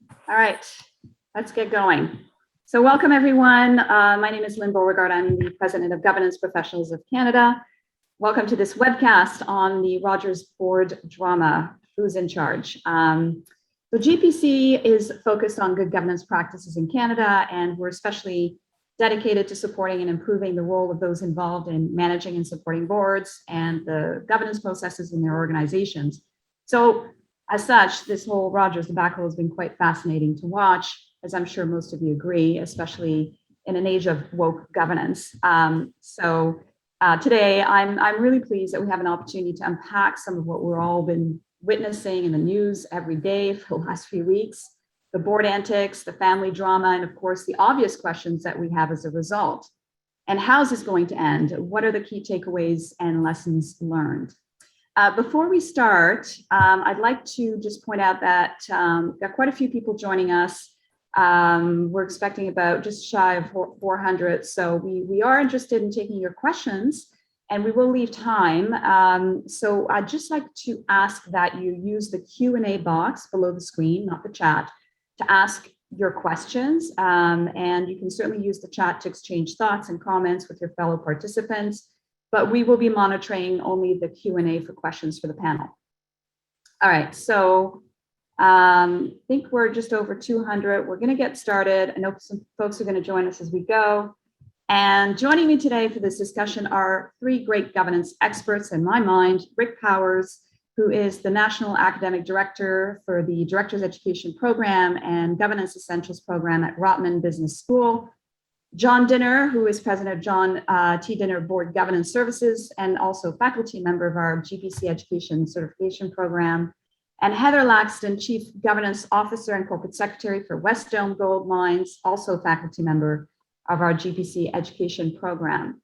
All right, let's get going. So welcome everyone. My name is Lynn Beauregard. I'm the President of Governance Professionals of Canada. Welcome to this webcast on the Rogers board drama, Who's in Charge? The GPC is focused on good governance practices in Canada, and we're especially dedicated to supporting and improving the role of those involved in managing and supporting boards and the governance processes in their organizations. So as such, this whole Rogers debacle has been quite fascinating to watch, as I'm sure most of you agree, especially in an age of woke governance. Today, I'm really pleased that we have an opportunity to unpack some of what we've all been witnessing in the news every day for the last few weeks, the board antics, the family drama, and of course, the obvious questions that we have as a result. And how's this going to end? What are the key takeaways and lessons learned? Before we start, I'd like to just point out that we've got quite a few people joining us. We're expecting about just shy of 400. So we are interested in taking your questions and we will leave time. So I'd just like to ask that you use the Q&A box below the screen, not the chat, to ask your questions. And you can certainly use the chat to exchange thoughts and comments with your fellow participants, but we will be monitoring only the Q&A for questions for the panel. All right, so I think we're just over 200. We're going to get started. I know some folks are going to join us as we go. And joining me today for this discussion are three great governance experts in my mind: Rick Powers, who is the National Academic Director for the Director's Education Program and Governance Essentials Program at Rotman Business School; John Dinner, who is President of John T. Dinner Board Governance Services and also faculty member of our GPC Education Certification Program; and Heather Laxton, Chief Governance Officer and Corporate Secretary for West Dome Gold Mines, also faculty member of our GPC Education Program.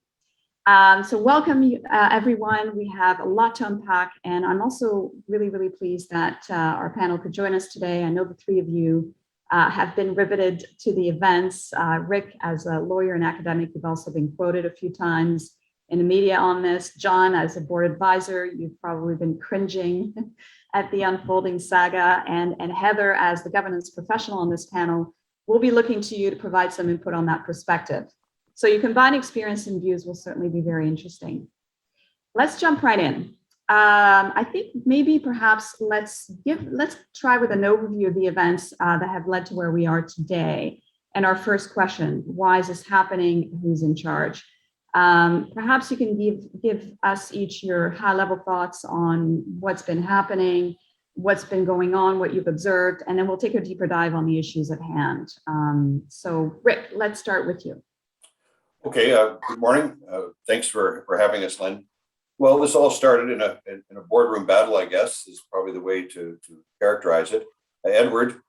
So welcome everyone. We have a lot to unpack, and I'm also really, really pleased that our panel could join us today. I know the three of you have been riveted to the events. Rick, as a lawyer and academic, you've also been quoted a few times in the media on this. John, as a board advisor, you've probably been cringing at the unfolding saga. And Heather, as the governance professional on this panel, we'll be looking to you to provide some input on that perspective. So your combined experience and views will certainly be very interesting. Let's jump right in. I think maybe perhaps let's try with an overview of the events that have led to where we are today. And our first question: why is this happening? Who's in charge? Perhaps you can give us each your high-level thoughts on what's been happening, what's been going on, what you've observed, and then we'll take a deeper dive on the issues at hand. So Rick, let's start with you. Okay, good morning. Thanks for having us, Lynn. Well, this all started in a boardroom battle, I guess, is probably the way to characterize it. Edward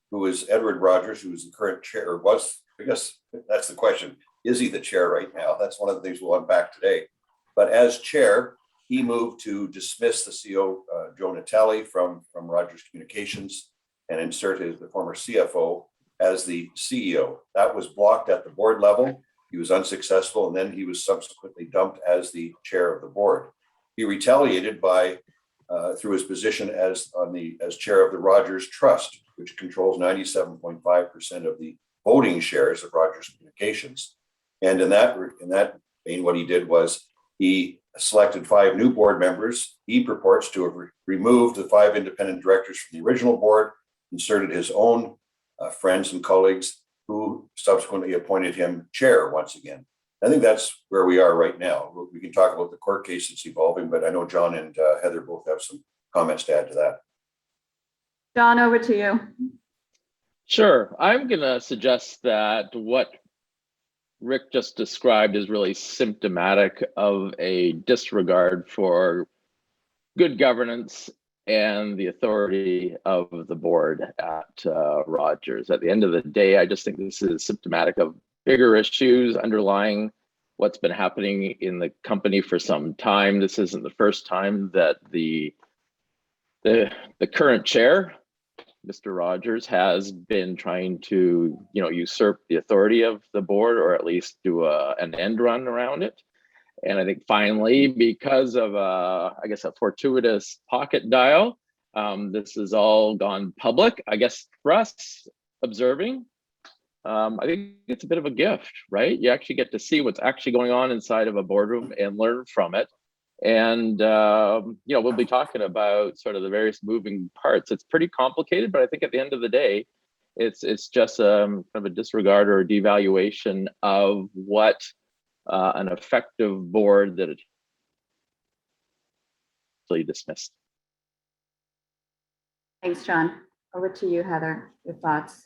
Rogers, who is the current chair, I guess that's the question. Is he the chair right now? That's one of the things we'll unpack today. But as chair, he moved to dismiss the CEO, Joe Natale, from Rogers Communications and insert the former CFO as the CEO. That was blocked at the board level. He was unsuccessful, and then he was subsequently dumped as the chair of the board. He retaliated by through his position as chair of the Rogers Trust, which controls 97.5% of the voting shares of Rogers Communications. And in that vein, what he did was he selected 5 new board members. He purports to have removed the 5 independent directors from the original board, inserted his own friends and colleagues, who subsequently appointed him chair once again. I think that's where we are right now. We can talk about the court case that's evolving, but I know John and Heather both have some comments to add to that. John, over to you. Sure. I'm going to suggest that what Rick just described is really symptomatic of a disregard for good governance and the authority of the board at Rogers. At the end of the day, I just think this is symptomatic of bigger issues underlying what's been happening in the company for some time. This isn't the first time that the current chair, Mr. Rogers, has been trying to, usurp the authority of the board, or at least do an end run around it. And I think finally, because of a fortuitous pocket dial, This has all gone public. I guess for us observing, I think it's a bit of a gift, right? You actually get to see what's actually going on inside of a boardroom and learn from it. And we'll be talking about sort of the various moving parts. It's pretty complicated, but I think at the end of the day, it's just kind of a disregard or a devaluation of what an effective board that it's really dismissed. Thanks, John. Over to you, Heather, your thoughts.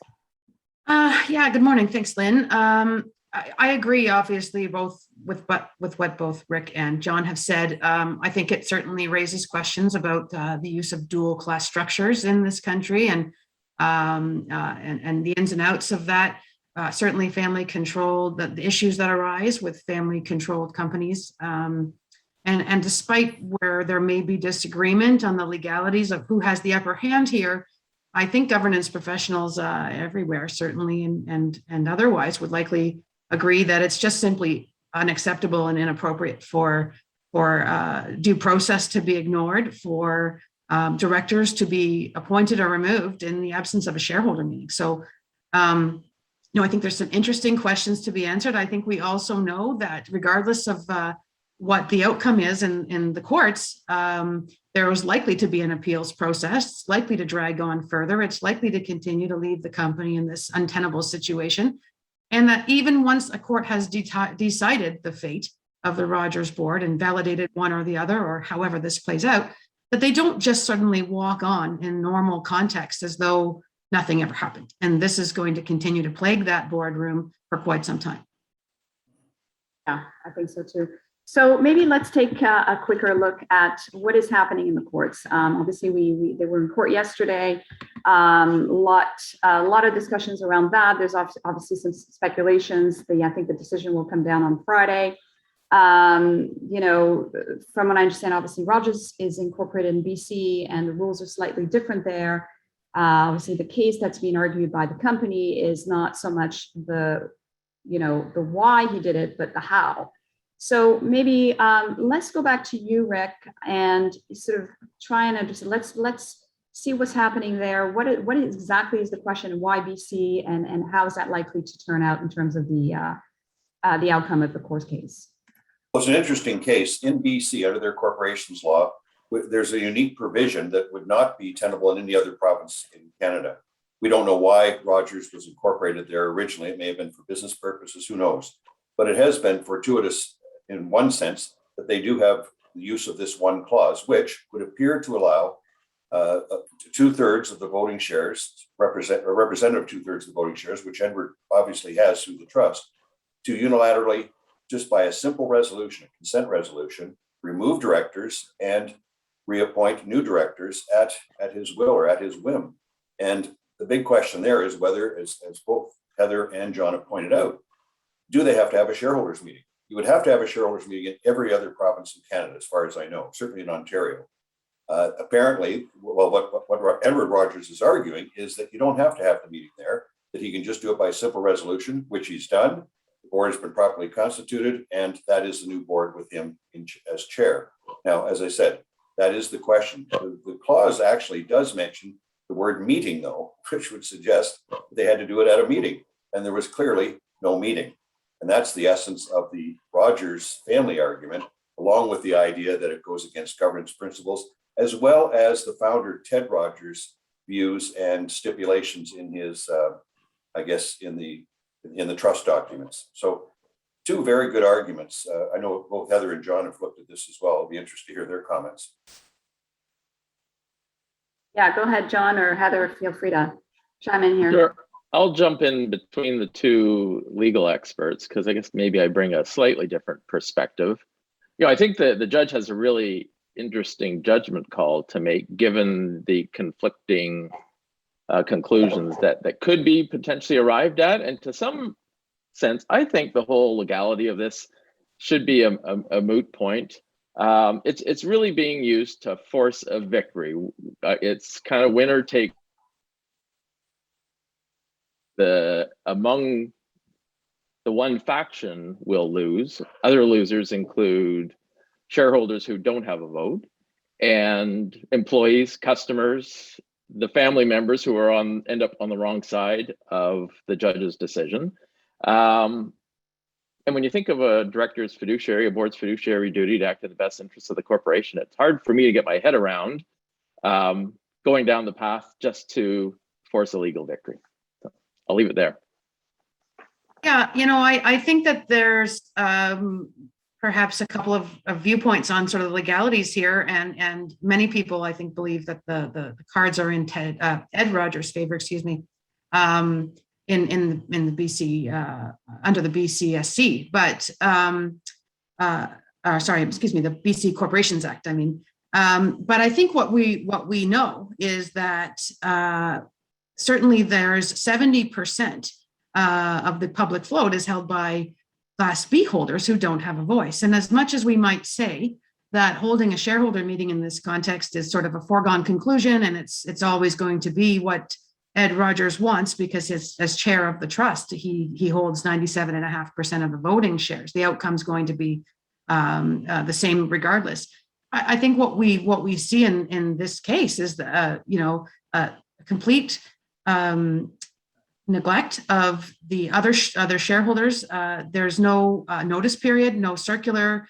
Yeah, good morning. Thanks, Lynn. I agree, obviously, both with what both Rick and John have said. I think it certainly raises questions about the use of dual class structures in this country and the ins and outs of that. Certainly family controlled, the issues that arise with family controlled companies. And despite where there may be disagreement on the legalities of who has the upper hand here, I think governance professionals everywhere, certainly and otherwise, would likely agree that it's just simply unacceptable and inappropriate for due process to be ignored, for directors to be appointed or removed in the absence of a shareholder meeting. So, I think there's some interesting questions to be answered. I think we also know that regardless of what the outcome is in the courts, there was likely to be an appeals process. It's likely to drag on further. It's likely to continue to leave the company in this untenable situation. And that even once a court has decided the fate of the Rogers board and validated one or the other, or however this plays out, that they don't just suddenly walk on in normal context as though nothing ever happened. And this is going to continue to plague that boardroom for quite some time. Yeah, I think so too. So maybe let's take a quicker look at what is happening in the courts. Obviously, they were in court yesterday. A lot of discussions around that. There's obviously some speculations. I think the decision will come down on Friday. From what I understand, obviously Rogers is incorporated in BC, and the rules are slightly different there. Obviously, the case that's being argued by the company is not so much the why he did it, but the how. So maybe let's go back to you, Rick, and sort of try and understand. Let's see what's happening there. What exactly is the question, and why BC, and how is that likely to turn out in terms of the outcome of the court case? Well, it's an interesting case. In BC, under their corporations law, there's a unique provision that would not be tenable in any other province in Canada. We don't know why Rogers was incorporated there originally. It may have been for business purposes, who knows? But it has been fortuitous in one sense that they do have the use of this one clause, which would appear to allow 2/3 of the voting shares, a representative 2/3 of the voting shares, which Edward obviously has through the trust, to unilaterally, just by a simple resolution, a consent resolution, remove directors and reappoint new directors at his will or at his whim. And the big question there is whether, as both Heather and John have pointed out, do they have to have a shareholders meeting? You would have to have a shareholders meeting in every other province in Canada, as far as I know, certainly in Ontario. Apparently, well, what Edward Rogers is arguing is that you don't have to have the meeting there, that he can just do it by simple resolution, which he's done. The board has been properly constituted, and that is the new board with him as chair. Now, as I said, that is the question. The clause actually does mention the word meeting, though, which would suggest they had to do it at a meeting, and there was clearly no meeting. And that's the essence of the Rogers family argument, along with the idea that it goes against governance principles, as well as the founder, Ted Rogers' views and stipulations in his, in the trust documents. So 2 very good arguments. I know both Heather and John have looked at this as well. I'll be interested to hear their comments. Yeah, go ahead, John, or Heather, feel free to chime in here. Sure. I'll jump in between the 2 legal experts because I guess maybe I bring a slightly different perspective. I think that the judge has a really interesting judgment call to make, given the conflicting conclusions that could be potentially arrived at. And to some sense, I think the whole legality of this should be a moot point. It's really being used to force a victory. It's kind of winner take. Among the one faction will lose. Other losers include shareholders who don't have a vote, and employees, customers, the family members who are end up on the wrong side of the judge's decision. And when you think of a director's fiduciary, a board's fiduciary duty to act in the best interest of the corporation, it's hard for me to get my head around going down the path just to force a legal victory. So I'll leave it there. Yeah, I think that there's perhaps a couple of viewpoints on sort of the legalities here, and many people, I think, believe that the cards are in Ed Rogers' favor, excuse me, in the BC under the BCSC, but sorry, excuse me, the BC Corporations Act. I mean, but I think what we know is that certainly there's 70% of the public float is held by Class B holders who don't have a voice. And as much as we might say that holding a shareholder meeting in this context is sort of a foregone conclusion, and it's always going to be what Ed Rogers wants, because as chair of the trust, he holds 97.5% of the voting shares. The outcome's going to be the same regardless. I think what we see in this case is a complete neglect of the other shareholders. There's no notice period, no circular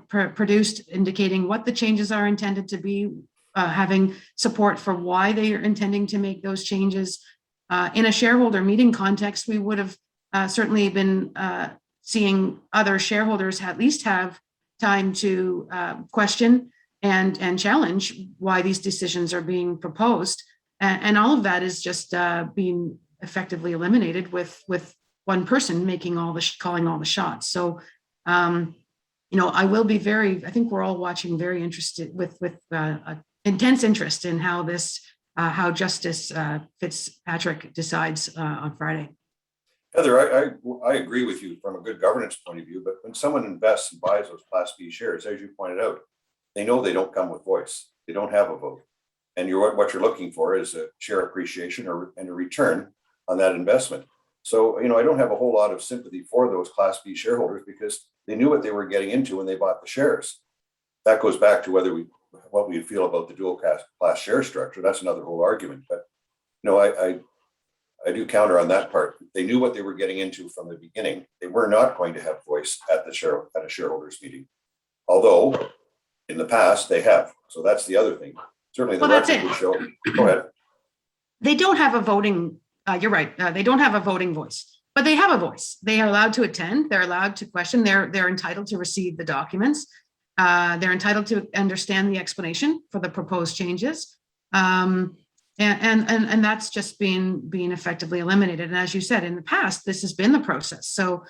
produced indicating what the changes are intended to be, having support for why they are intending to make those changes. In a shareholder meeting context, we would have certainly been seeing other shareholders at least have time to question and challenge why these decisions are being proposed. And all of that is just being effectively eliminated with one person making calling all the shots. So, I will be I think we're all watching very interested with intense interest in how Justice Fitzpatrick decides on Friday. Heather, I agree with you from a good governance point of view, but when someone invests and buys those Class B shares, as you pointed out, they know they don't come with voice. They don't have a vote. And what you're looking for is a share appreciation and a return on that investment. So, I don't have a whole lot of sympathy for those Class B shareholders because they knew what they were getting into when they bought the shares. That goes back to what we feel about the dual class share structure. That's another whole argument. But, I do counter on that part. They knew what they were getting into from the beginning. They were not going to have voice at a shareholders meeting, although in the past they have. So that's the other thing. Certainly the record would show. Go ahead. They don't have a voting. You're right. They don't have a voting voice, but they have a voice. They are allowed to attend. They're allowed to question. They're entitled to receive the documents. They're entitled to understand the explanation for the proposed changes. And that's just being effectively eliminated. And as you said, in the past, this has been the process. So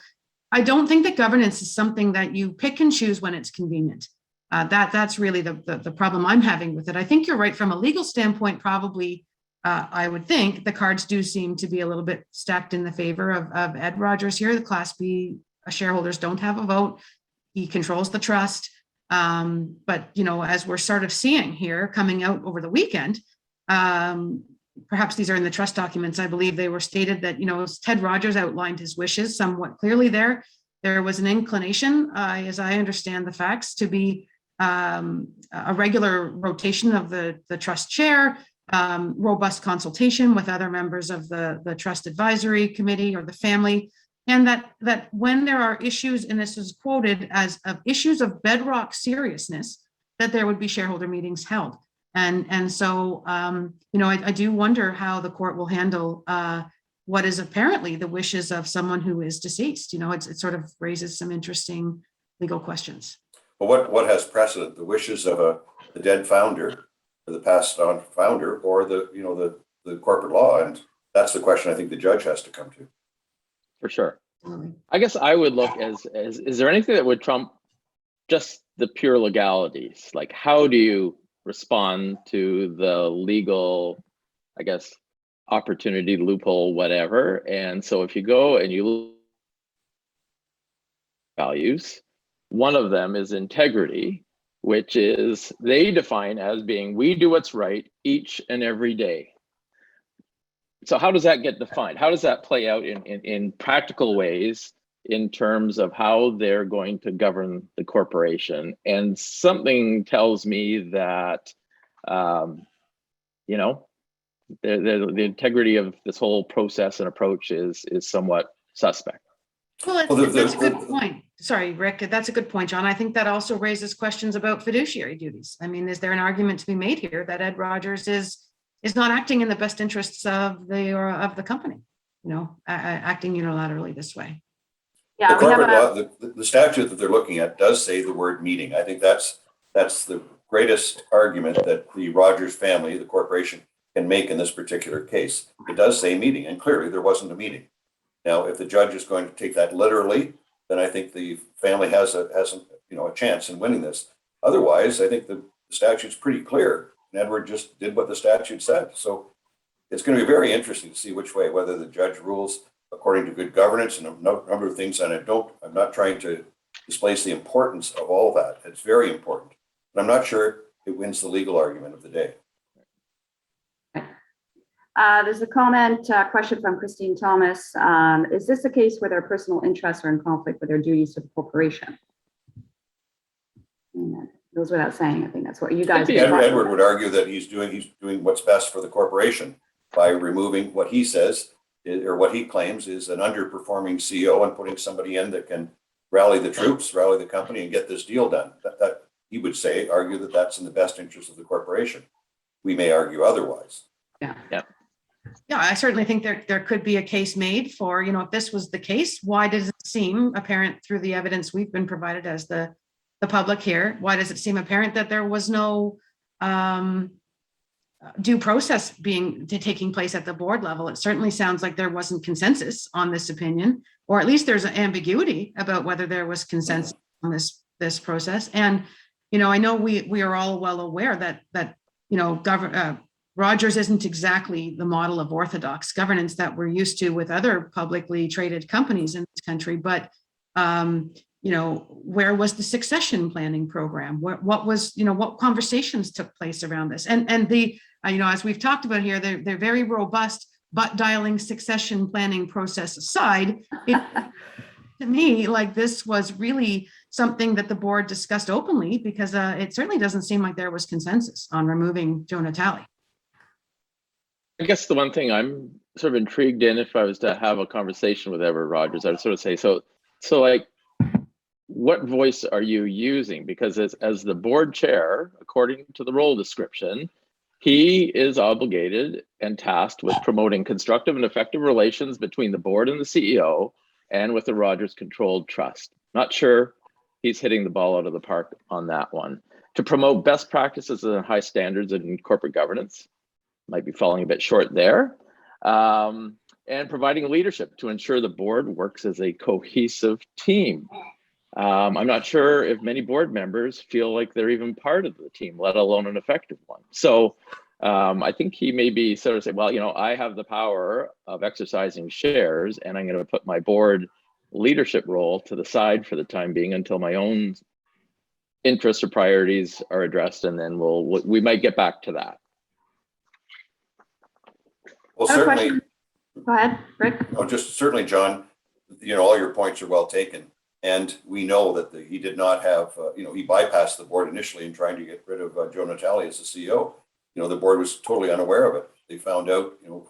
I don't think that governance is something that you pick and choose when it's convenient. That's really the problem I'm having with it. I think you're right from a legal standpoint, probably. I would think the cards do seem to be a little bit stacked in the favor of Ed Rogers here. The Class B shareholders don't have a vote. He controls the trust. But, as we're sort of seeing here coming out over the weekend, perhaps these are in the trust documents. I believe they were stated that, Ted Rogers outlined his wishes somewhat clearly there. There was an inclination, as I understand the facts, to be a regular rotation of the trust chair, robust consultation with other members of the trust advisory committee or the family, and that when there are issues, and this is quoted as of issues of bedrock seriousness, that there would be shareholder meetings held. And so, I do wonder how the court will handle what is apparently the wishes of someone who is deceased. It sort of raises some interesting legal questions. Well, what has precedent? The wishes of the dead founder, or the passed on founder, or the corporate law? And that's the question I think the judge has to come to. For sure. I guess I would look as is there anything that would trump just the pure legalities? Like, how do you respond to the legal, I guess, opportunity, loophole, whatever? And so if you go and you look at values, one of them is integrity, which is they define as being, we do what's right each and every day. So how does that get defined? How does that play out in practical ways in terms of how they're going to govern the corporation. And something tells me that, you know, the integrity of this whole process and approach is somewhat suspect. Well, that's a good point. Sorry, Rick, that's a good point, John. I think that also raises questions about fiduciary duties. I mean, is there an argument to be made here that Ed Rogers is not acting in the best interests of the company, you know, acting unilaterally this way? Yeah, the corporate law, the statute that they're looking at does say the word meeting. I think that's the greatest argument that the Rogers family, the corporation, can make in this particular case. It does say meeting, and clearly there wasn't a meeting. Now, if the judge is going to take that literally, then I think the family has a chance in winning this. Otherwise, I think the statute's pretty clear, and Edward just did what the statute said. So it's going to be very interesting to see which way, whether the judge rules according to good governance and a number of things. And I'm not trying to displace the importance of all that. It's very important, but I'm not sure it wins the legal argument of the day. There's a question from Christine Thomas. Is this a case where their personal interests are in conflict with their duties to the corporation? And that goes without saying. I think that's what you guys. Edward would argue that he's doing what's best for the corporation by removing what he says or what he claims is an underperforming CEO and putting somebody in that can rally the troops, rally the company, and get this deal done. That he would argue that that's in the best interest of the corporation. We may argue otherwise. Yeah. I certainly think there could be a case made for, you know, if this was the case, why does it seem apparent through the evidence we've been provided as the public here? Why does it seem apparent that there was no due process taking place at the board level? It certainly sounds like there wasn't consensus on this opinion, or at least there's an ambiguity about whether there was consensus on this process. And, you know, I know we are all well aware that you know, Rogers isn't exactly the model of orthodox governance that we're used to with other publicly traded companies in this country. But, you know, where was the succession planning program? What conversations took place around this? And the, you know, as we've talked about here, they're very robust, butt dialing succession planning process aside, to me, like this was really something that the board discussed openly, because it certainly doesn't seem like there was consensus on removing Joe Natale. I guess the one thing I'm sort of intrigued in, if I was to have a conversation with Edward Rogers, I'd sort of say, so like, what voice are you using? Because as the board chair, according to the role description, he is obligated and tasked with promoting constructive and effective relations between the board and the CEO and with the Rogers controlled trust. Not sure he's hitting the ball out of the park on that one. To promote best practices and high standards in corporate governance, might be falling a bit short there. And providing leadership to ensure the board works as a cohesive team. I'm not sure if many board members feel like they're even part of the team, let alone an effective one. So I think he may be sort of say, well, you know, I have the power of exercising shares and I'm going to put my board leadership role to the side for the time being until my own interests or priorities are addressed. And then we might get back to that. Well, certainly. Go ahead, Rick. No, just certainly, John, you know, all your points are well taken. And we know that he did not have, you know, he bypassed the board initially in trying to get rid of Joe Natale as the CEO. You know, the board was totally unaware of it. They found out, you know,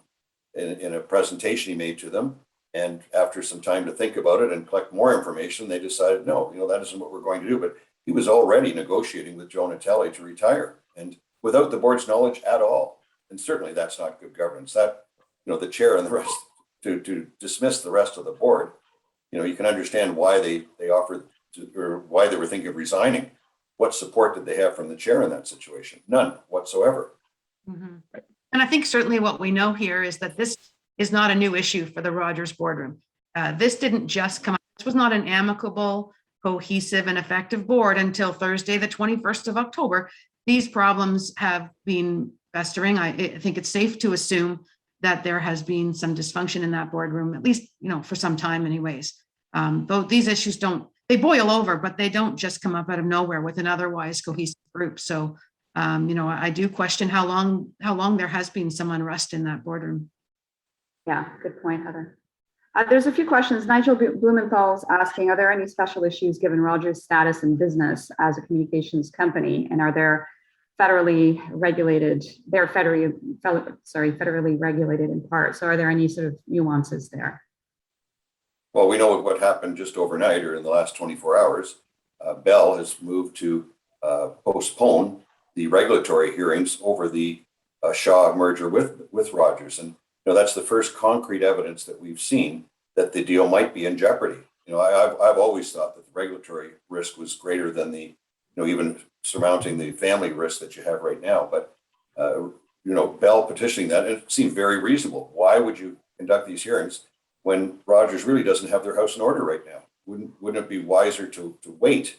in a presentation he made to them. And after some time to think about it and collect more information, they decided, no, you know, that isn't what we're going to do. But he was already negotiating with Joe Natale to retire, and without the board's knowledge at all. And certainly that's not good governance. That, you know, the chair and the rest to dismiss the rest of the board, you know, you can understand why they offered or why they were thinking of resigning. What support did they have from the chair in that situation? None whatsoever. Mm-hmm. And I think certainly what we know here is that this is not a new issue for the Rogers boardroom. This didn't just come up. This was not an amicable, cohesive, and effective board until Thursday, the 21st of October. These problems have been festering. I think it's safe to assume that there has been some dysfunction in that boardroom, at least, you know, for some time anyways. Though these issues they boil over, but they don't just come up out of nowhere with an otherwise cohesive group. So, you know, I do question how long there has been some unrest in that boardroom. Yeah, good point, Heather. There's a few questions. Nigel Blumenthal's asking, are there any special issues given Rogers' status in business as a communications company? And are there federally regulated, federally regulated in part. So are there any sort of nuances there? Well, we know what happened just overnight or in the last 24 hours. Bell has moved to postpone the regulatory hearings over the Shaw merger with Rogers. And that's the first concrete evidence that we've seen that the deal might be in jeopardy. I've always thought that the regulatory risk was greater than the, even surmounting the family risk that you have right now. But, Bell petitioning that, it seemed very reasonable. Why would you conduct these hearings when Rogers really doesn't have their house in order right now? Wouldn't it be wiser to wait?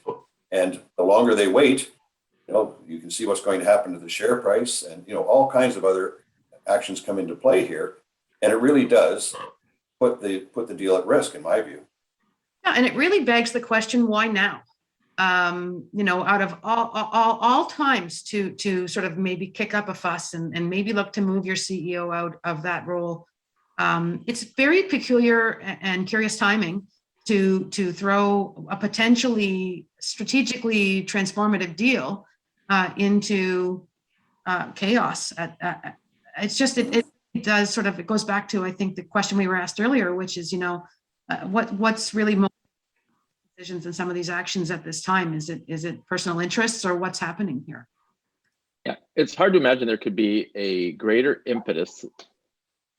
And the longer they wait, you can see what's going to happen to the share price and, all kinds of other actions come into play here. And it really does put the deal at risk, in my view. Yeah, and it really begs the question, why now? Out of all times to sort of maybe kick up a fuss and maybe look to move your CEO out of that role. It's very peculiar and curious timing to throw a potentially strategically transformative deal into chaos. It does sort of, it goes back to, I think, the question we were asked earlier, which is, what's really most decisions in some of these actions at this time? Is it personal interests or what's happening here? Yeah, it's hard to imagine there could be a greater impetus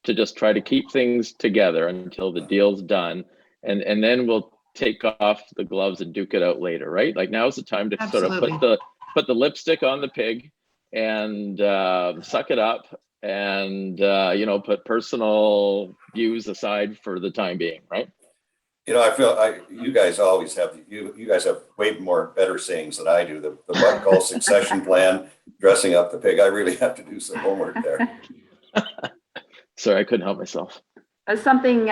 to just try to keep things together until the deal's done, and then we'll take off the gloves and duke it out later, right? Like now's the time to Absolutely. sort of put the lipstick on the pig and suck it up and put personal views aside for the time being, right? I feel you guys always have you guys have way better sayings than I do. The what call succession plan, dressing up the pig. I really have to do some homework there. Sorry, I couldn't help myself. Something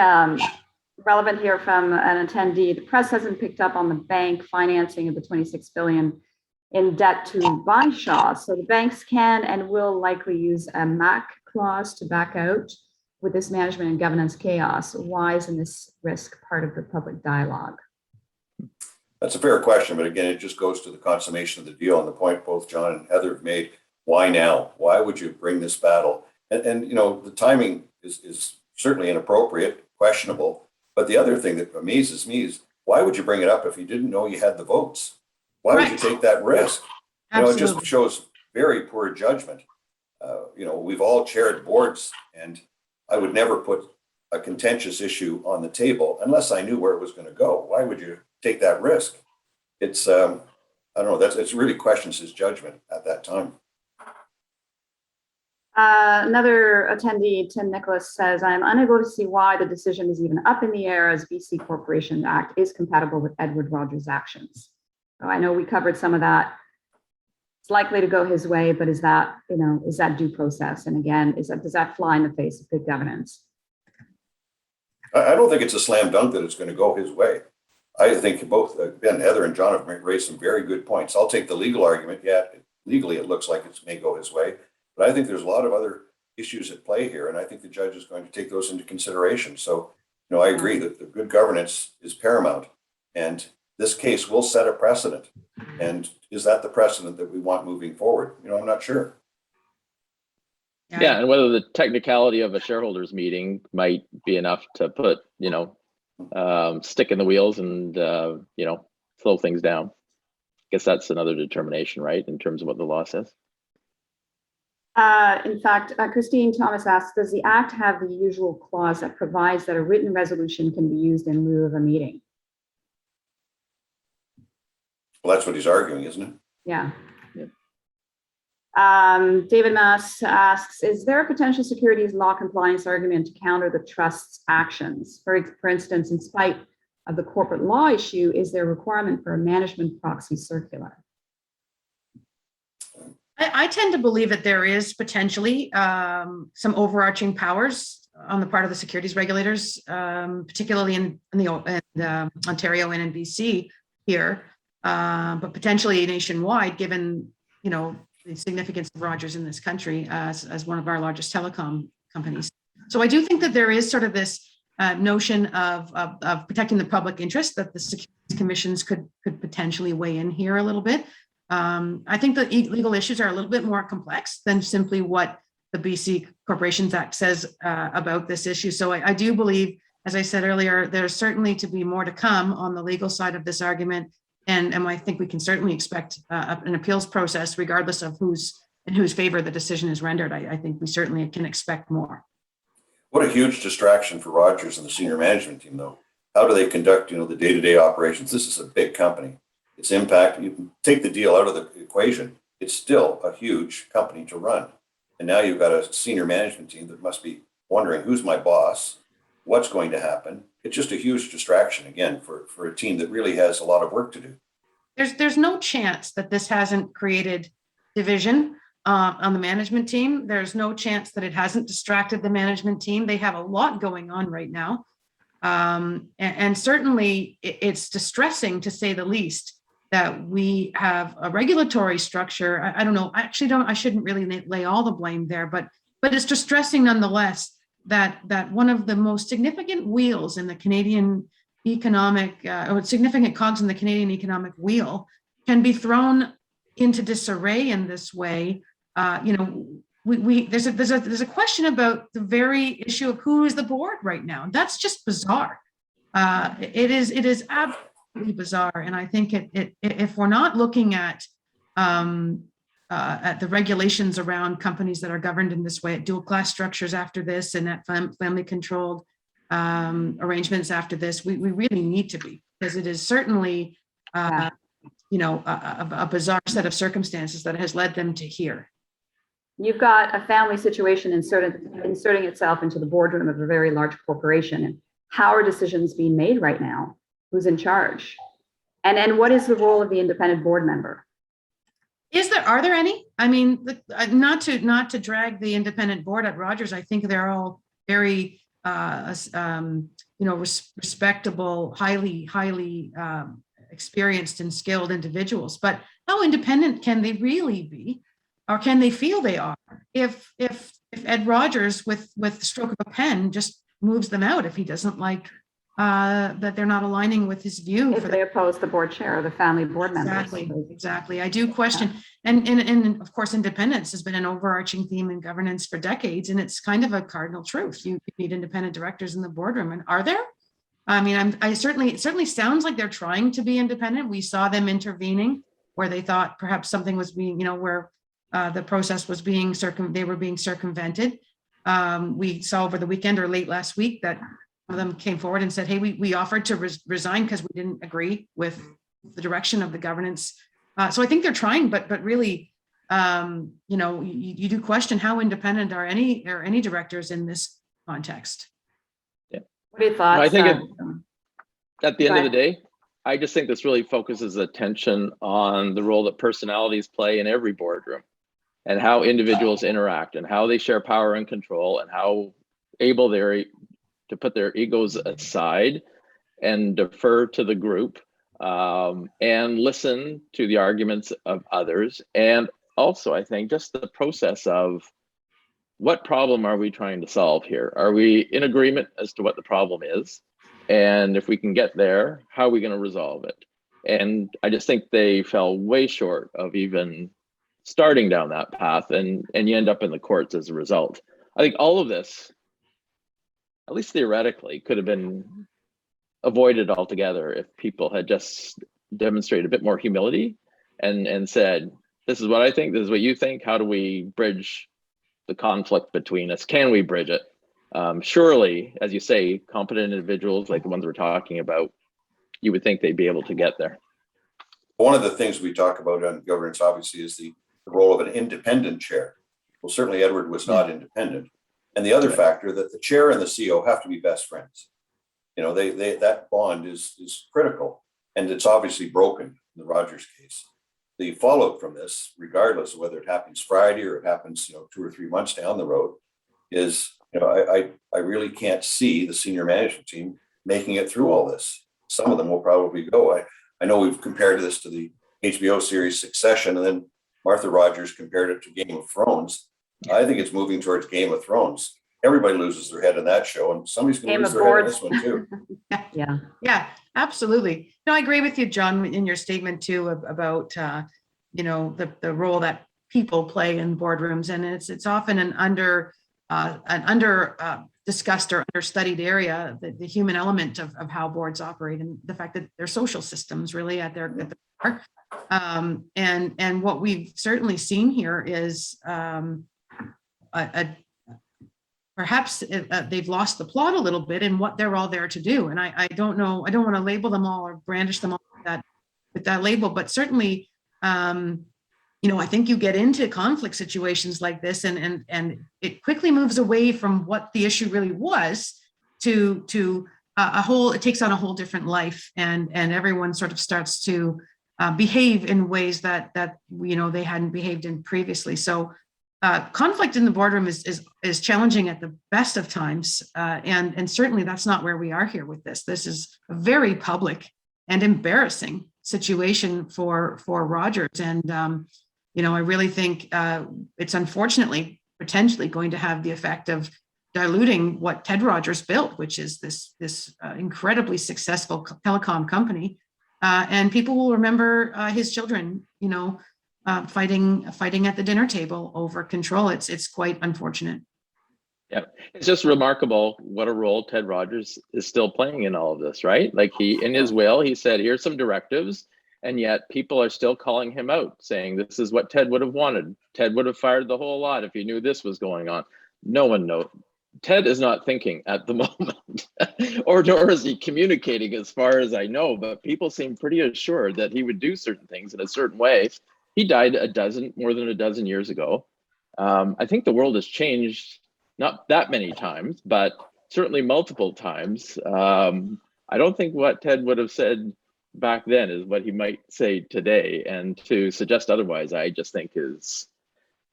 relevant here from an attendee. The press hasn't picked up on the bank financing of the $26 billion in debt to buy Shaw. So the banks can and will likely use a MAC clause to back out with this management and governance chaos. Why isn't this risk part of the public dialogue? That's a fair question, but again, it just goes to the consummation of the deal and the point both John and Heather have made. Why now? Why would you bring this battle? And the timing is certainly inappropriate, questionable. But the other thing that amazes me is why would you bring it up if you didn't know you had the votes? Why would you take that risk? Absolutely. It just shows very poor judgment. We've all chaired boards, and I would never put a contentious issue on the table unless I knew where it was going to go. Why would you take that risk? It's I don't know. It's really questions his judgment at that time. Another attendee, Tim Nicholas, says, I'm unable to see why the decision is even up in the air as BC Corporation Act is compatible with Edward Rogers' actions. So I know we covered some of that. It's likely to go his way, but is that due process? And again, does that fly in the face of good governance? I don't think it's a slam dunk that it's going to go his way. I think both Heather and John have raised some very good points. I'll take the legal argument. Yeah, legally it looks like it may go his way, but I think there's a lot of other issues at play here, and I think the judge is going to take those into consideration. So, I agree that the good governance is paramount, and this case will set a precedent. And is that the precedent that we want moving forward? I'm not sure. Yeah, and whether the technicality of a shareholders meeting might be enough to put, stick in the wheels and, slow things down. I guess that's another determination, right, in terms of what the law says. In fact, Christine Thomas asks, does the Act have the usual clause that provides that a written resolution can be used in lieu of a meeting? Well, that's what he's arguing, isn't it? Yeah. David Mass asks, is there a potential securities law compliance argument to counter the trust's actions? For instance, in spite of the corporate law issue, is there a requirement for a management proxy circular? I tend to believe that there is potentially some overarching powers on the part of the securities regulators, particularly in Ontario and in BC here, but potentially nationwide, given the significance of Rogers in this country as one of our largest telecom companies. So I do think that there is sort of this notion of protecting the public interest, that the securities commissions could potentially weigh in here a little bit. I think the legal issues are a little bit more complex than simply what the BC Corporations Act says about this issue. So I do believe, as I said earlier, there's certainly to be more to come on the legal side of this argument. And I think we can certainly expect an appeals process, regardless of in whose favor the decision is rendered. I think we certainly can expect more. What a huge distraction for Rogers and the senior management team, though. How do they conduct, the day-to-day operations? This is a big company. Its impact, you can take the deal out of the equation. It's still a huge company to run. And now you've got a senior management team that must be wondering, who's my boss? What's going to happen? It's just a huge distraction, again, for a team that really has a lot of work to do. There's no chance that this hasn't created division on the management team. There's no chance that it hasn't distracted the management team. They have a lot going on right now. And certainly it's distressing, to say the least, that we have a regulatory structure. I don't know, I shouldn't really lay all the blame there, but it's distressing nonetheless that one of the most significant wheels in the Canadian economic, or significant cogs in the Canadian economic wheel can be thrown into disarray in this way. There's a question about the very issue of who is the board right now. That's just bizarre. It is absolutely bizarre, and I think if we're not looking at the regulations around companies that are governed in this way, at dual class structures after this, and at family controlled arrangements after this, we really need to be, because it is certainly a bizarre set of circumstances that has led them to here. You've got a family situation inserting itself into the boardroom of a very large corporation. And how are decisions being made right now? Who's in charge? And what is the role of the independent board member? Are there any? I mean, not to drag the independent board at Rogers. I think they're all very, respectable, highly experienced and skilled individuals. But how independent can they really be? Or can they feel they are if Ed Rogers, with the stroke of a pen, just moves them out if he doesn't like that they're not aligning with his view? If they oppose the board chair or the family board members. Exactly. I do question, and of course, independence has been an overarching theme in governance for decades, and it's kind of a cardinal truth. You need independent directors in the boardroom, and are there? I mean, it certainly sounds like they're trying to be independent. We saw them intervening where they thought perhaps something was being, where the process was being they were being circumvented. We saw over the weekend or late last week that one of them came forward and said, hey, we offered to resign because we didn't agree with the direction of the governance. So I think they're trying, but really, you do question how independent are any directors in this context. Yeah. What are your thoughts? I think at the end of the day, I just think this really focuses attention on the role that personalities play in every boardroom, and how individuals interact, and how they share power and control, and how able they're to put their egos aside and defer to the group, and listen to the arguments of others. And also, I think just the process of what problem are we trying to solve here? Are we in agreement as to what the problem is? And if we can get there, how are we going to resolve it? And I just think they fell way short of even starting down that path, and you end up in the courts as a result. I think all of this, at least theoretically, could have been avoided altogether if people had just demonstrated a bit more humility and said, this is what I think, this is what you think, how do we bridge the conflict between us? Can we bridge it? Surely, as you say, competent individuals like the ones we're talking about, you would think they'd be able to get there. One of the things we talk about on governance, obviously, is the role of an independent chair. Well, certainly Edward was not independent. And the other factor, that the chair and the CEO have to be best friends. That bond is critical, and it's obviously broken in the Rogers case. The fallout from this, regardless of whether it happens Friday or it happens 2 or 3 months down the road, is I really can't see the senior management team making it through all this. Some of them will probably go. I know we've compared this to the HBO series Succession, and then Martha Rogers compared it to Game of Thrones. I think it's moving towards Game of Thrones. everybody loses their head in that show, and somebody's going to Game lose of their head in boards. this one too. Yeah. Yeah, absolutely. No, I agree with you, John, in your statement too about the role that people play in boardrooms, and it's often an under discussed or understudied area, the human element of how boards operate, and the fact that they're social systems really at their core. And what we've certainly seen here is perhaps they've lost the plot a little bit in what they're all there to do. And I don't know, I don't want to label them all or brandish them all with that label, but certainly, I think you get into conflict situations like this, and it quickly moves away from what the issue really was to a whole. It takes on a whole different life, and everyone sort of starts to behave in ways that they hadn't behaved in previously. So conflict in the boardroom is challenging at the best of times, and certainly that's not where we are here with this. This is a very public and embarrassing situation for Rogers, and I really think it's unfortunately potentially going to have the effect of diluting what Ted Rogers built, which is this incredibly successful telecom company, and people will remember his children, fighting at the dinner table over control. It's quite unfortunate. Yeah, it's just remarkable what a role Ted Rogers is still playing in all of this, right? Like in his will, he said, here's some directives, and yet people are still calling him out, saying this is what Ted would have wanted. Ted would have fired the whole lot if he knew this was going on. No one knows. Ted is not thinking at the moment, or nor is he communicating as far as I know, but people seem pretty assured that he would do certain things in a certain way. He died more than a dozen years ago. I think the world has changed, not that many times, but certainly multiple times. I don't think what Ted would have said back then is what he might say today. And to suggest otherwise, I just think is,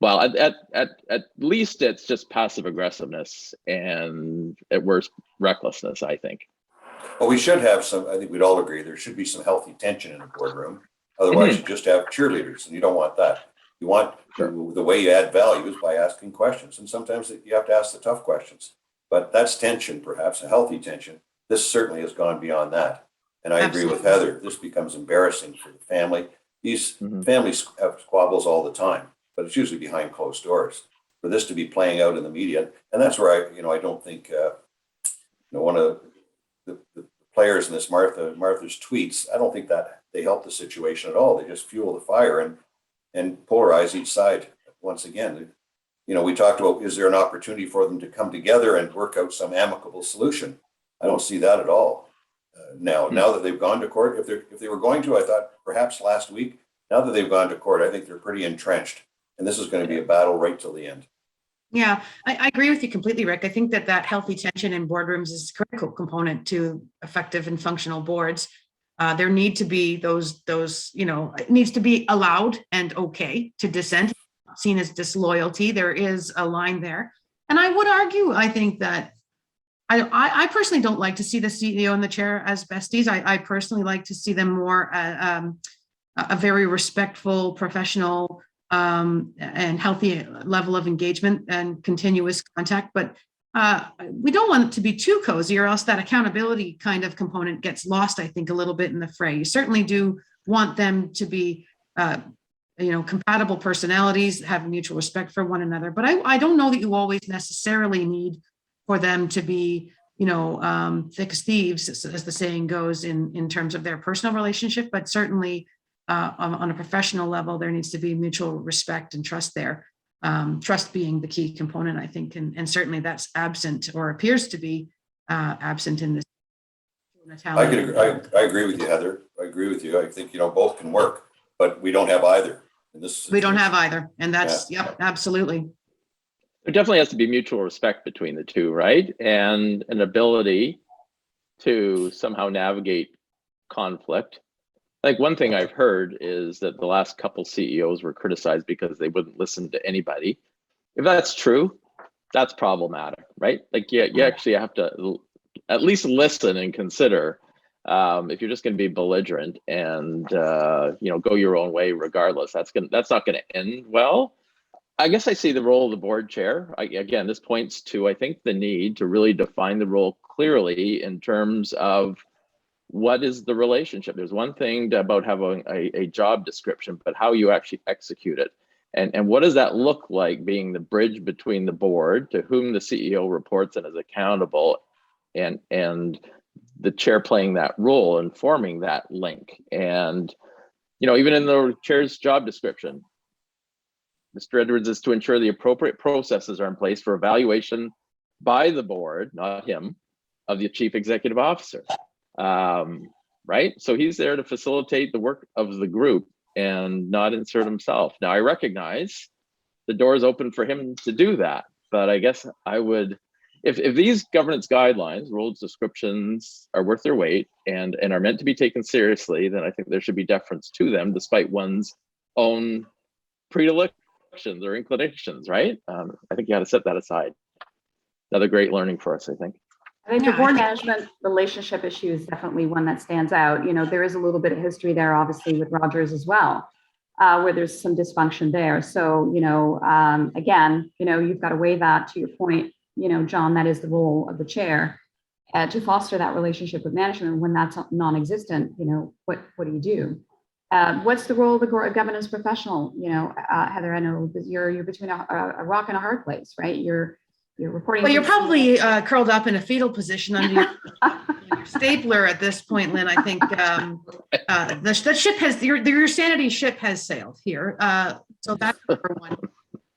well, at least it's just passive aggressiveness, and at worst, recklessness, I think. Well, we should have some, I think we'd all agree, there should be some healthy tension in a boardroom. Otherwise, you just have cheerleaders, and you don't want that. You want the way you add value is by asking questions. And sometimes you have to ask the tough questions. But that's tension, perhaps a healthy tension. This certainly has gone beyond that. And I agree with Heather. This becomes embarrassing for the family. These families have squabbles all the time, but it's usually behind closed doors. For this to be playing out in the media, and that's where I don't think one of the players in this Martha's tweets, I don't think that they help the situation at all. They just fuel the fire and polarize each side once again. We talked about, is there an opportunity for them to come together and work out some amicable solution? I don't see that at all. Now that they've gone to court, if they were going to, I thought perhaps last week. Now that they've gone to court, I think they're pretty entrenched, and this is going to be a battle right till the end. Yeah, I agree with you completely, Rick. I think that healthy tension in boardrooms is a critical component to effective and functional boards. There need to be those, it needs to be allowed and okay to dissent, seen as disloyalty. There is a line there. And I would argue, I think that I personally don't like to see the CEO and the chair as besties. I personally like to see them more a very respectful, professional, and healthy level of engagement and continuous contact. But we don't want it to be too cozy, or else that accountability kind of component gets lost, I think, a little bit in the fray. You certainly do want them to be compatible personalities, have mutual respect for one another. But I don't know that you always necessarily need for them to be, thick as thieves, as the saying goes, in terms of their personal relationship. But certainly on a professional level, there needs to be mutual respect and trust there. Trust being the key component, I think, and certainly that's absent, or appears to be absent in this. I agree with you, Heather. I agree with you. I think both can work, but we don't have either in this situation. We don't have either, and that's yep, absolutely. There definitely has to be mutual respect between the two, right? And an ability to somehow navigate conflict. Like, one thing I've heard is that the last couple CEOs were criticized because they wouldn't listen to anybody. If that's true, that's problematic, right? Like, you actually have to at least listen and consider. If you're just going to be belligerent and go your own way regardless, that's not going to end well. I guess I see the role of the board chair. Again, this points to, I think, the need to really define the role clearly in terms of what is the relationship. There's one thing about having a job description, but how you actually execute it. And what does that look like, being the bridge between the board, to whom the CEO reports and is accountable, and the chair playing that role and forming that link. And, you know, even in the chair's job description, Mr. Edwards is to ensure the appropriate processes are in place for evaluation by the board, not him, of the chief executive officer. Right? So he's there to facilitate the work of the group and not insert himself. Now, I recognize the door is open for him to do that, but I guess I would, if these governance guidelines, rules, descriptions are worth their weight and are meant to be taken seriously, then I think there should be deference to them despite one's own predilections or inclinations, right? I think you got to set that aside. Another great learning for us, I think. I think the board management relationship issue is definitely one that stands out. You know, there is a little bit of history there, obviously, with Rogers as well, where there's some dysfunction there. So, you know, again, you know, you've got to weigh that, to your point, you know, John, that is the role of the chair, to foster that relationship with management. When that's non-existent, you know, what do you do? What's the role of the governance professional? You know, Heather, I know you're between a rock and a hard place, right? You're reporting. Well, you're probably curled up in a fetal position under your stapler at this point, Lynn. I think the ship has, your sanity ship has sailed here. So that's number one.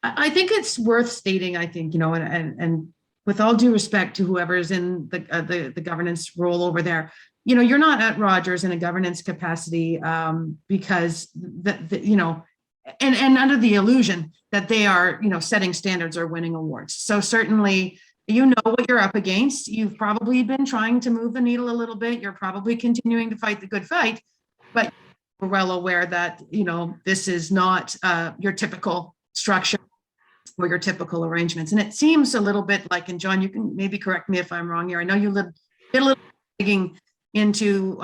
I think it's worth stating, I think, you know, and with all due respect to whoever's in the governance role over there, you know, you're not at Rogers in a governance capacity because, you know, and under the illusion that they are, you know, setting standards or winning awards. So certainly, you know what you're up against. You've probably been trying to move the needle a little bit. You're probably continuing to fight the good fight, but we're well aware that, you know, this is not your typical structure or your typical arrangements. And it seems a little bit like, and John, you can maybe correct me if I'm wrong here. I know you did a little digging into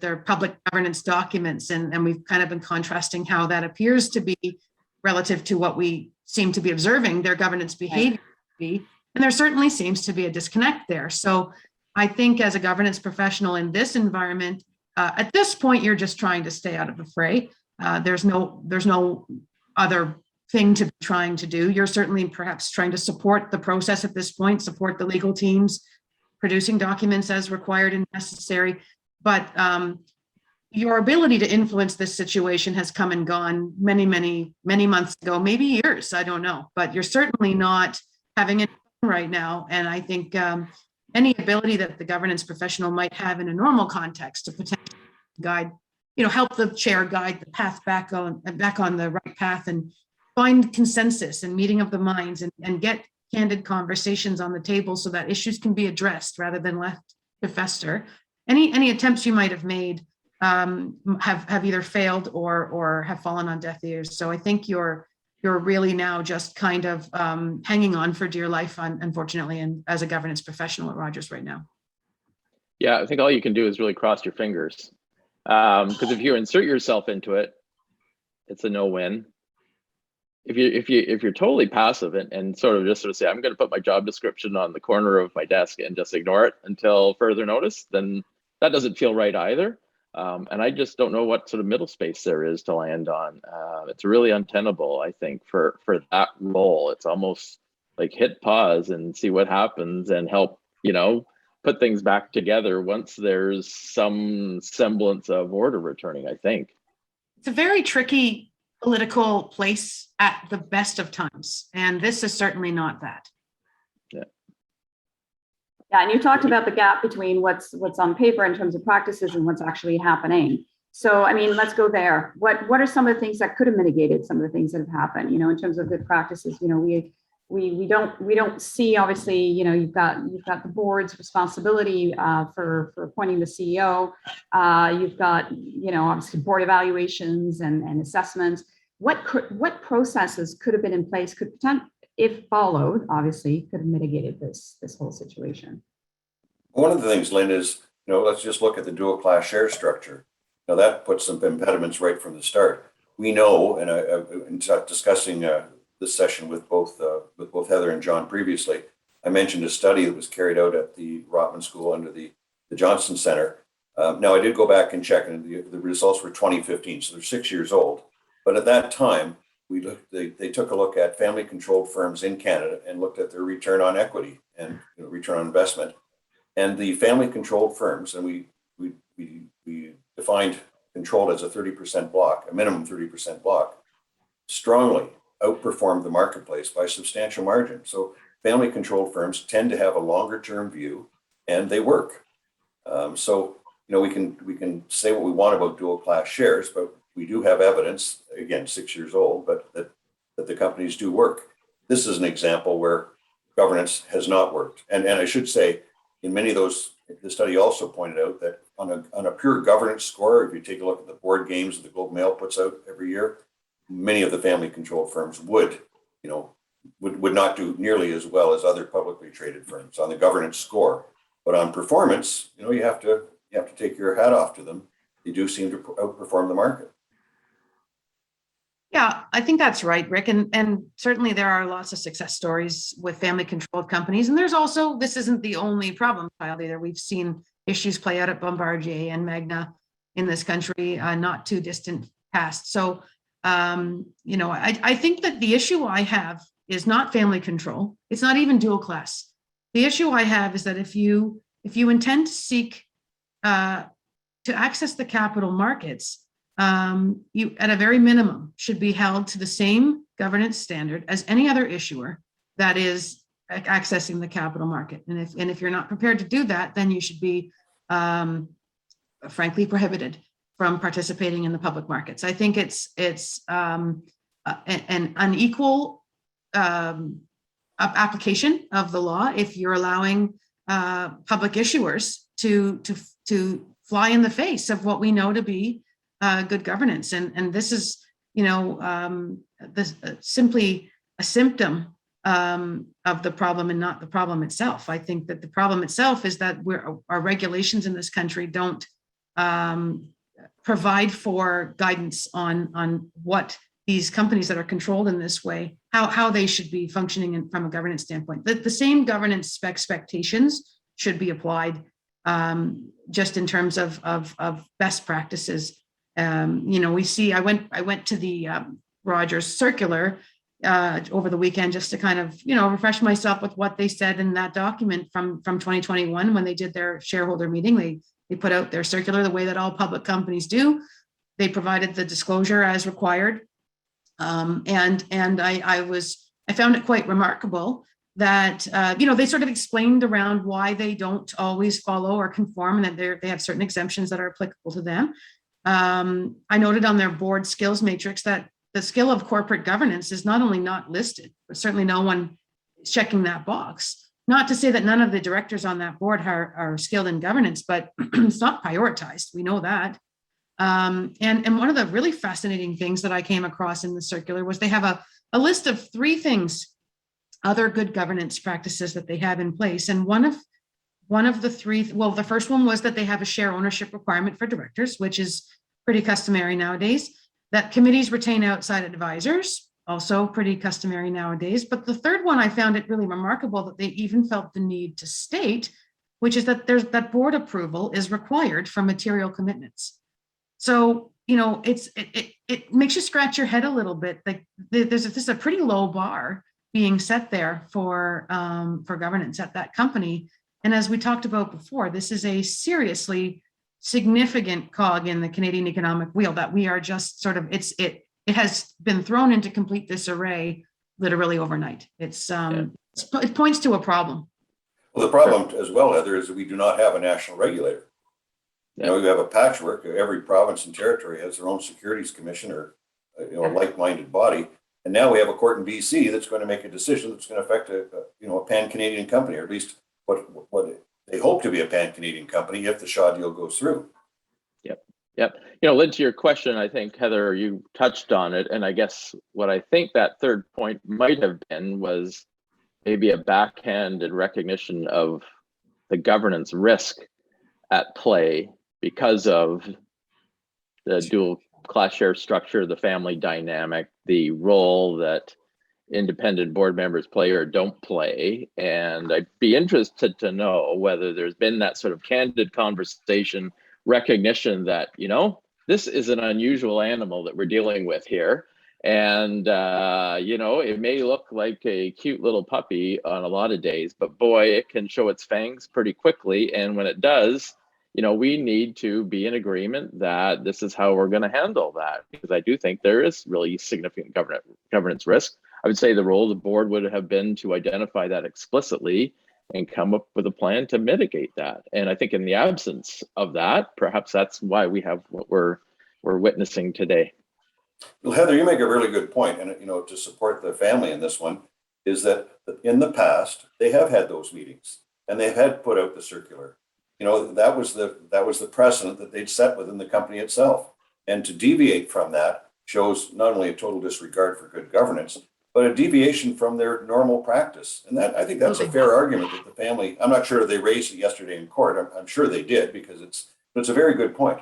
their public governance documents, and we've kind of been contrasting how that appears to be relative to what we seem to be observing their governance behavior to be. And there certainly seems to be a disconnect there. So I think as a governance professional in this environment, at this point, you're just trying to stay out of the fray. There's no other thing to be trying to do. You're certainly perhaps trying to support the process at this point, support the legal teams, producing documents as required and necessary. But your ability to influence this situation has come and gone many months ago, maybe years, I don't know. But you're certainly not having it right now. And I think any ability that the governance professional might have in a normal context to potentially guide, you know, help the chair guide the path back on the right path and find consensus and meeting of the minds and get candid conversations on the table so that issues can be addressed rather than left to fester. Any attempts you might have made have either failed or have fallen on deaf ears. So I think you're really now just kind of hanging on for dear life, unfortunately, and as a governance professional at Rogers right now. Yeah, I think all you can do is really cross your fingers, because if you insert yourself into it, it's a no-win. If you're totally passive and sort of say, I'm going to put my job description on the corner of my desk and just ignore it until further notice, then that doesn't feel right either. And I just don't know what sort of middle space there is to land on. It's really untenable, I think, for that role. It's almost like hit pause and see what happens and help, you know, put things back together once there's some semblance of order returning, I think. It's a very tricky political place at the best of times, and this is certainly not that. Yeah, and you talked about the gap between what's on paper in terms of practices and what's actually happening. So, I mean, let's go there. What are some of the things that could have mitigated some of the things that have happened? You know, in terms of good practices, you know, we don't see, obviously, you know, you've got the board's responsibility for appointing the CEO. You've got, you know, obviously board evaluations and assessments. What processes could have been in place, if followed, obviously, could have mitigated this whole situation? One of the things, Lynn, is, you know, let's just look at the dual class share structure. Now that puts some impediments right from the start. We know, and in discussing this session with both Heather and John previously, I mentioned a study that was carried out at the Rotman School under the Johnson Center. Now, I did go back and check, and the results were 2015, so they're 6 years old. But at that time, they took a look at family-controlled firms in Canada and looked at their return on equity and return on investment. And the family-controlled firms, and we defined controlled as a 30% block, a minimum 30% block, strongly outperformed the marketplace by a substantial margin. So family-controlled firms tend to have a longer-term view, and they work. So we can say what we want about dual-class shares, but we do have evidence, again, 6 years old, but that the companies do work. This is an example where governance has not worked, and I should say, in many of those, the study also pointed out that on a pure governance score, if you take a look at the board games that the Globe Mail puts out every year, many of the family-controlled firms would not do nearly as well as other publicly traded firms on the governance score. But on performance, you have to take your hat off to them. They do seem to outperform the market. Yeah, I think that's right, Rick. And certainly there are lots of success stories with family-controlled companies. And there's also, this isn't the only problem child either. We've seen issues play out at Bombardier and Magna in this country, not too distant past. So, I think that the issue I have is not family control. It's not even dual class. The issue I have is that if you intend to seek to access the capital markets, you, at a very minimum, should be held to the same governance standard as any other issuer that is accessing the capital market. And if you're not prepared to do that, then you should be, frankly, prohibited from participating in the public markets. I think it's an unequal application of the law if you're allowing public issuers to fly in the face of what we know to be good governance. And this is, simply a symptom of the problem and not the problem itself. I think that the problem itself is that our regulations in this country don't provide for guidance on what these companies that are controlled in this way, how they should be functioning from a governance standpoint. The same governance expectations should be applied just in terms of best practices. We see, I went to the Rogers circular over the weekend just to kind of, refresh myself with what they said in that document from 2021 when they did their shareholder meeting. They put out their circular the way that all public companies do. They provided the disclosure as required. And I found it quite remarkable that, they sort of explained around why they don't always follow or conform, and that they have certain exemptions that are applicable to them. I noted on their board skills matrix that the skill of corporate governance is not only not listed, but certainly no one is checking that box. Not to say that none of the directors on that board are skilled in governance, but it's not prioritized. We know that. And one of the really fascinating things that I came across in the circular was they have a list of 3 things, other good governance practices that they have in place. And one of the 3, well, the first one was that they have a share ownership requirement for directors, which is pretty customary nowadays. That committees retain outside advisors, also pretty customary nowadays. But the third one, I found it really remarkable that they even felt the need to state, which is that that board approval is required for material commitments. So, it makes you scratch your head a little bit. Like this is a pretty low bar being set there for governance at that company. And as we talked about before, this is a seriously significant cog in the Canadian economic wheel that we are just sort of, it has been thrown into complete disarray literally overnight. It points to a problem. Well, the problem as well, Heather, is that we do not have a national regulator. Yeah. You have a patchwork. Every province and territory has their own securities commission or a like-minded body. And now we have a court in BC that's going to make a decision that's going to affect a pan-Canadian company, or at least what they hope to be a pan-Canadian company if the Shaw deal goes through. Yep. Lynn, to your question, I think, Heather, you touched on it. And I guess what I think that third point might have been was maybe a backhanded recognition of the governance risk at play because of the dual class share structure, the family dynamic, the role that independent board members play or don't play. And I'd be interested to know whether there's been that sort of candid conversation, recognition that, you know, this is an unusual animal that we're dealing with here. And, you know, it may look like a cute little puppy on a lot of days, but boy, it can show its fangs pretty quickly. And when it does, you know, we need to be in agreement that this is how we're going to handle that, because I do think there is really significant governance risk. I would say the role of the board would have been to identify that explicitly and come up with a plan to mitigate that. And I think in the absence of that, perhaps that's why we have what we're witnessing today. Well, Heather, you make a really good point, and you know, to support the family in this one, is that in the past they have had those meetings and they had put out the circular. You know, that was the precedent that they'd set within the company itself, and to deviate from that shows not only a total disregard for good governance, but a deviation from their normal practice. And that, I think that's a fair argument that the family, I'm not sure they raised it yesterday in court. I'm sure they did, because it's a very good point.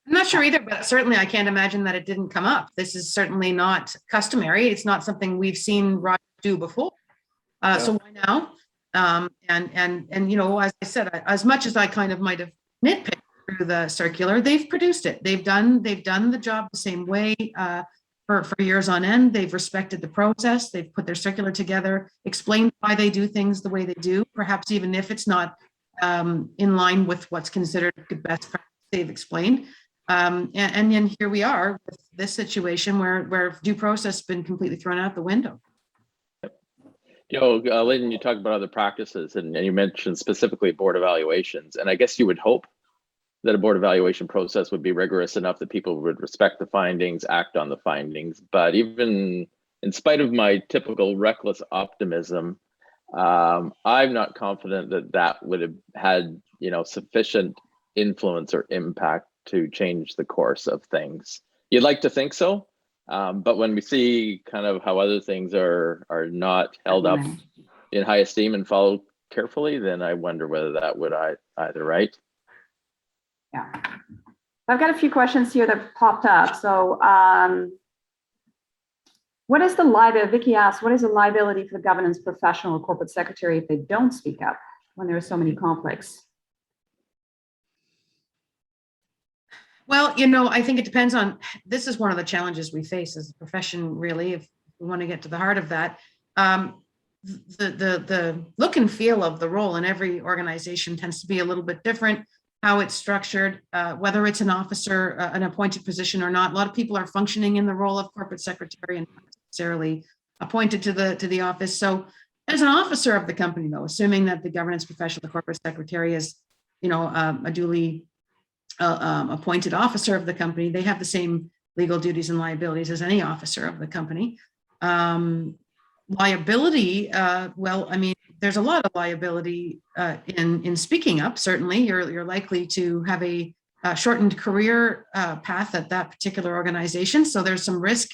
I'm not sure either, but certainly I can't imagine that it didn't come up. This is certainly not customary. It's not something we've seen Roger do before. So why now? And you know, as I said, as much as I kind of might have nitpicked through the circular, they've produced it. They've done the job the same way for years on end. They've respected the process. They've put their circular together, explained why they do things the way they do, perhaps even if it's not in line with what's considered the best practice. They've explained. And then here we are with this situation where due process has been completely thrown out the window. You know, Lynn, you talked about other practices, and you mentioned specifically board evaluations. And I guess you would hope that a board evaluation process would be rigorous enough that people would respect the findings, act on the findings. But even in spite of my typical reckless optimism, I'm not confident that that would have had, you know, sufficient influence or impact to change the course of things. You'd like to think so, but when we see kind of how other things are not held up in high esteem and followed carefully, then I wonder whether that would either, right? Yeah. I've got a few questions here that popped up. So what is the liability, Vicky asked, what is the liability for the governance professional or corporate secretary if they don't speak up when there are so many conflicts? Well, you know, I think it depends on, this is one of the challenges we face as a profession, really, if we want to get to the heart of that. The look and feel of the role in every organization tends to be a little bit different, how it's structured, whether it's an officer, an appointed position or not. A lot of people are functioning in the role of corporate secretary and not necessarily appointed to the office. So as an officer of the company, though, assuming that the governance professional, the corporate secretary is, you know, a duly appointed officer of the company, they have the same legal duties and liabilities as any officer of the company. Liability, well, I mean, there's a lot of liability in speaking up. Certainly, you're likely to have a shortened career path at that particular organization. So there's some risk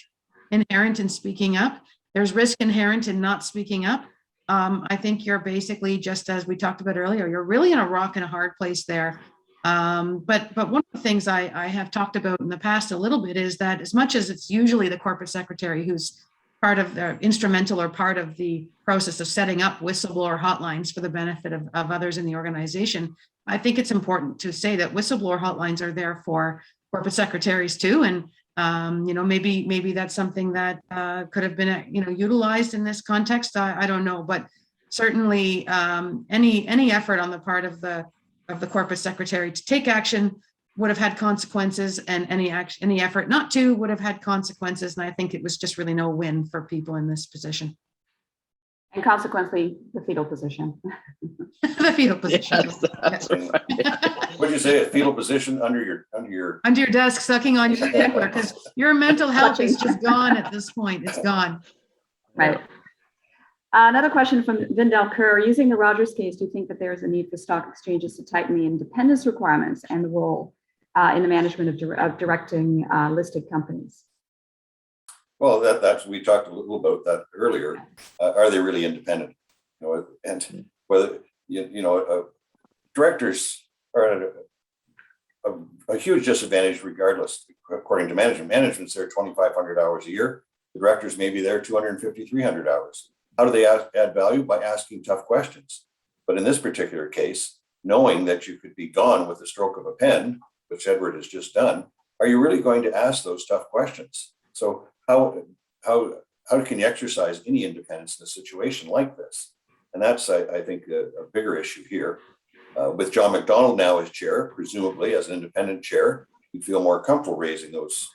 inherent in speaking up. There's risk inherent in not speaking up. I think you're basically, just as we talked about earlier, you're really in a rock and a hard place there. But one of the things I have talked about in the past a little bit is that as much as it's usually the corporate secretary who's part of the instrumental or part of the process of setting up whistleblower hotlines for the benefit of others in the organization, I think it's important to say that whistleblower hotlines are there for corporate secretaries too. And, you know, maybe that's something that could have been, you know, utilized in this context. I don't know, but certainly any effort on the part of the corporate secretary to take action would have had consequences, and any effort not to would have had consequences. And I think it was just really no win for people in this position. And consequently, the fetal position. The fetal position. Yes, that's right. What'd you say? A fetal position under your desk, sucking on your dickler, because your mental health is just gone at this point. It's gone. Right. Another question from Vindel Kerr. Using the Rogers case, do you think that there is a need for stock exchanges to tighten the independence requirements and the role in the management of directing listed companies? Well, that's we talked a little about that earlier. Are they really independent? You know, and whether directors are at a huge disadvantage regardless. According to management, management's there 2,500 hours a year. The directors may be there 250, 300 hours. How do they add value? By asking tough questions. But in this particular case, knowing that you could be gone with the stroke of a pen, which Edward has just done, are you really going to ask those tough questions? So how can you exercise any independence in a situation like this? And that's, I think, a bigger issue here. With John McDonald now as chair, presumably as an independent chair, you'd feel more comfortable raising those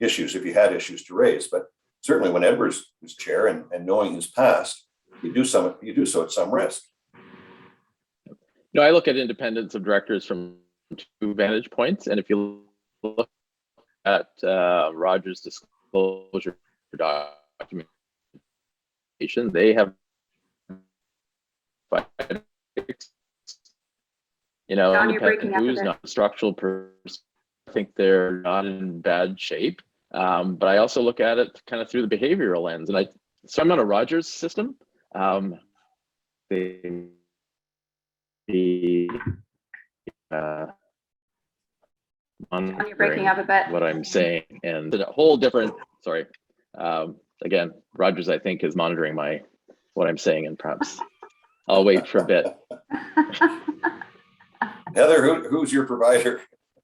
issues if you had issues to raise. But certainly when Edward was chair and knowing his past, you do so at some risk. No, I look at independence of directors from two vantage points, and if you look at Rogers' disclosure documentation, they have, John, you're breaking independent up a who's bit. not a structural person. I think they're not in bad shape. But I also look at it kind of through the behavioral lens, and so I'm on a Rogers system. John, you're breaking up a bit. What I'm saying, and a whole different. Sorry. Again, Rogers, I think, is monitoring what I'm saying, and perhaps I'll wait for a bit. Heather, who's your provider?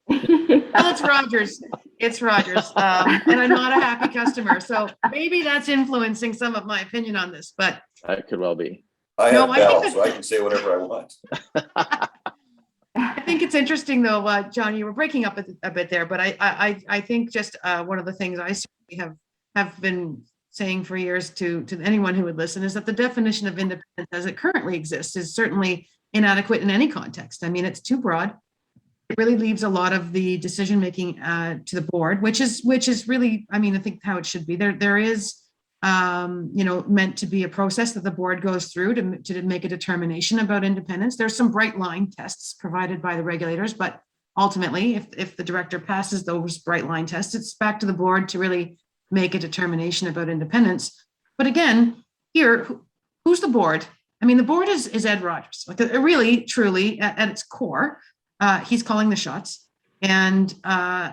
Well, it's Rogers. It's Rogers. And I'm not a happy customer. So maybe that's influencing some of my opinion on this, but That could well be. I No, have I think Bell, that- so I can say whatever I want. I think it's interesting though, John, you were breaking up a bit there, but I think just one of the things I certainly have been saying for years to anyone who would listen is that the definition of independence as it currently exists is certainly inadequate in any context. I mean, it's too broad. It really leaves a lot of the decision making to the board, which is really, I mean, I think how it should be. There is meant to be a process that the board goes through to make a determination about independence. There's some bright line tests provided by the regulators, but ultimately, if the director passes those bright line tests, it's back to the board to really make a determination about independence. But again, here, who's the board? I mean, the board is Ed Rogers. Like, really, truly, at its core, he's calling the shots, and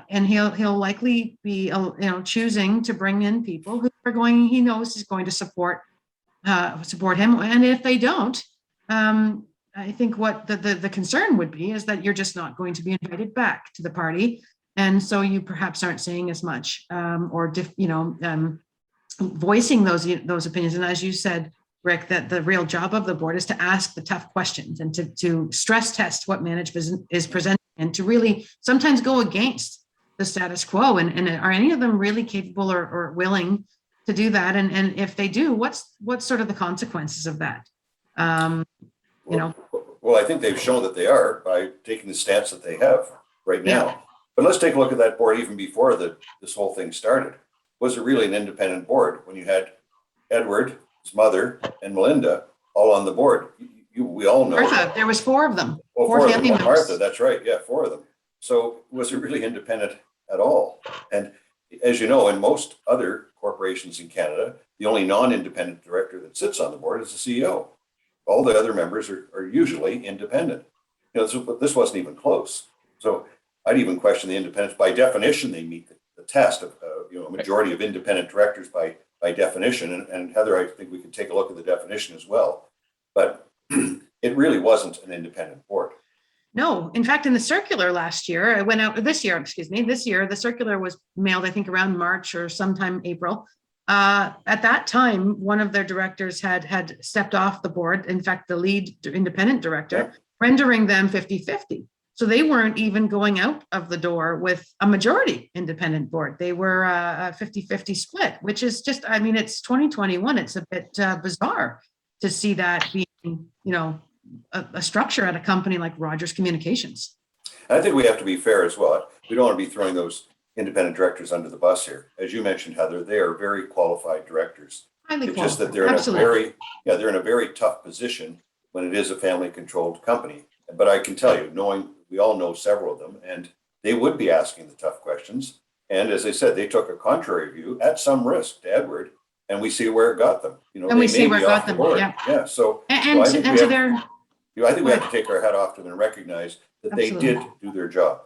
he'll likely be choosing to bring in people who are going. He knows is going to support him, and if they don't, I think what the concern would be is that you're just not going to be invited back to the party, and so you perhaps aren't saying as much voicing those opinions. And as you said, Rick, that the real job of the board is to ask the tough questions and to stress test what management is presenting and to really sometimes go against the status quo. And are any of them really capable or willing to do that? And if they do, what's sort of the consequences of that? Well, I think they've shown that they are by taking the stance that they have right now. Yeah. But let's take a look at that board even before this whole thing started. Was it really an independent board when you had Edward, his mother, and Melinda all on the board? We all know. Martha, there was 4 of them. Well, 4 4 of family them. members. Martha, that's right. Yeah, 4 of them. So was it really independent at all? And as you know, in most other corporations in Canada, the only non-independent director that sits on the board is the CEO. All the other members are usually independent. This wasn't even close. So I'd even question the independence. By definition, they meet the test of a majority of independent directors by definition. And Heather, I think we can take a look at the definition as well. But it really wasn't an independent board. No, in fact, in the circular last year, it went out this year, the circular was mailed, I think around March or sometime April. At that time, one of their directors had stepped off the board. In fact, the lead independent director, rendering them 50-50. So they weren't even going out of the door with a majority independent board. They were a 50-50 split, which is just, I mean, it's 2021. It's a bit bizarre to see that being, a structure at a company like Rogers Communications. I think we have to be fair as well. We don't want to be throwing those independent directors under the bus here. As you mentioned, Heather, they are very qualified directors. Highly It's just that qualified. they're in a very tough position when it is a family-controlled company. But I can tell you, we all know several of them, and they would be asking the tough questions. And as I said, they took a contrary view at some risk to Edward, and we see where it got them. And we see where it got them, yeah. Yeah. So And to their I think we have to take our hat off to them and recognize that they Absolutely. did do their job.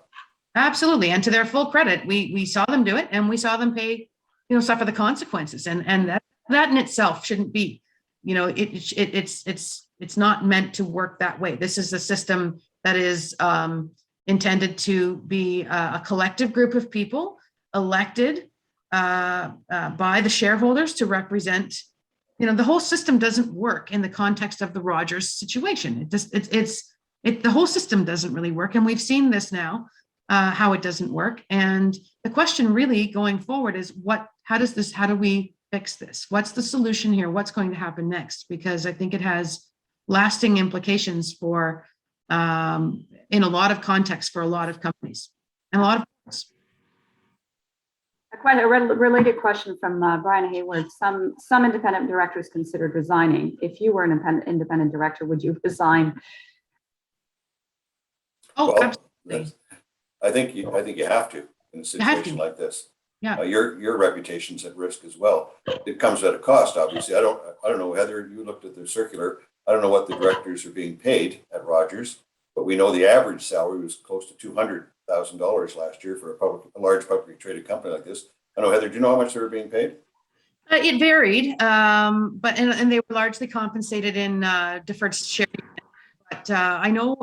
Absolutely. And to their full credit, we saw them do it, and we saw them pay suffer the consequences. And that in itself shouldn't be, it's not meant to work that way. This is a system that is intended to be a collective group of people elected by the shareholders to represent. The whole system doesn't work in the context of the Rogers situation. The whole system doesn't really work, and we've seen this now, how it doesn't work. And the question really going forward is how do we fix this? What's the solution here? What's going to happen next? Because I think it has lasting implications for, in a lot of contexts, for a lot of companies and a lot of us. Quite a related question from Brian Hayward. Some independent directors considered resigning. If you were an independent director, would you resign? Oh, Well, absolutely. I think you have to in a situation like this. Yeah. Your reputation's at risk as well. It comes at a cost, obviously. I don't know, Heather, you looked at the circular. I don't know what the directors are being paid at Rogers, but we know the average salary was close to $200,000 last year for a large publicly traded company like this. I know, Heather, do you know how much they were being paid? It varied, but and they were largely compensated in deferred share. But I know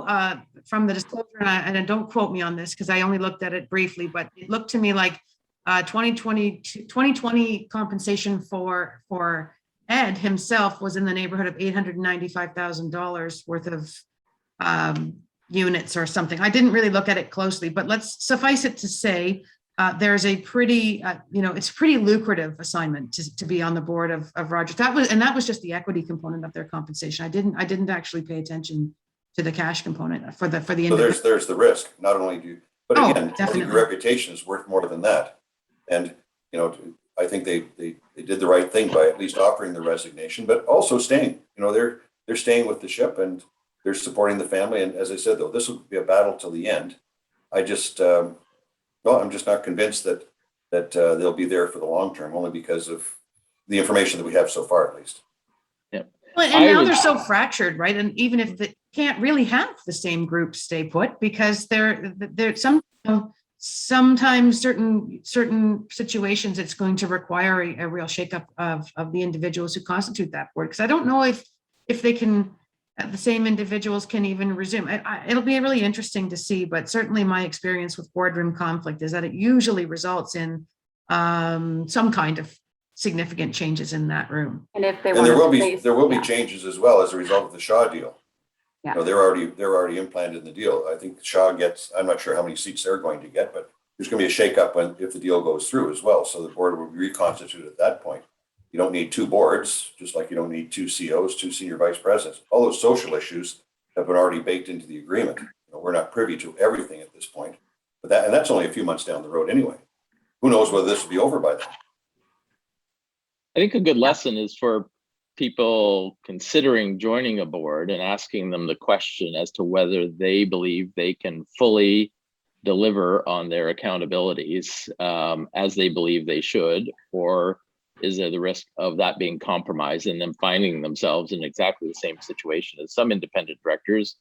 from the disclosure, and don't quote me on this because I only looked at it briefly, but it looked to me like 2020 compensation for Ed himself was in the neighborhood of $895,000 worth of units or something. I didn't really look at it closely, but let's suffice it to say there's a pretty, it's a pretty lucrative assignment to be on the board of Rogers. That was just the equity component of their compensation. I didn't actually pay attention to the cash component for the. So there's the risk. Not only do you, but again, definitely. I think your reputation is worth more than that. And I think they did the right thing by at least offering the resignation, but also staying. They're staying with the ship and they're supporting the family. And as I said, though, this will be a battle till the end. I'm just not convinced that they'll be there for the long term, only because of the information that we have so far, at least. Yeah. Well, and now they're so fractured, right? And even if they can't really have the same group stay put, because they're sometimes certain situations it's going to require a real shakeup of the individuals who constitute that board. Because I don't know if they can. The same individuals can even resume. It'll be really interesting to see, but certainly my experience with boardroom conflict is that it usually results in some kind of significant changes in that room. And if there will be changes as well as a result of the Shaw deal. Yeah. They're already implanted in the deal. I think Shaw gets, I'm not sure how many seats they're going to get, but there's going to be a shakeup if the deal goes through as well. So the board will be reconstituted at that point. You don't need two boards, just like you don't need two COs, two senior vice presidents. All those social issues have been already baked into the agreement. We're not privy to everything at this point, but that's only a few months down the road anyway. Who knows whether this will be over by then? I think a good lesson is for people considering joining a board and asking them the question as to whether they believe they can fully deliver on their accountabilities as they believe they should, or is there the risk of that being compromised and them finding themselves in exactly the same situation as some independent directors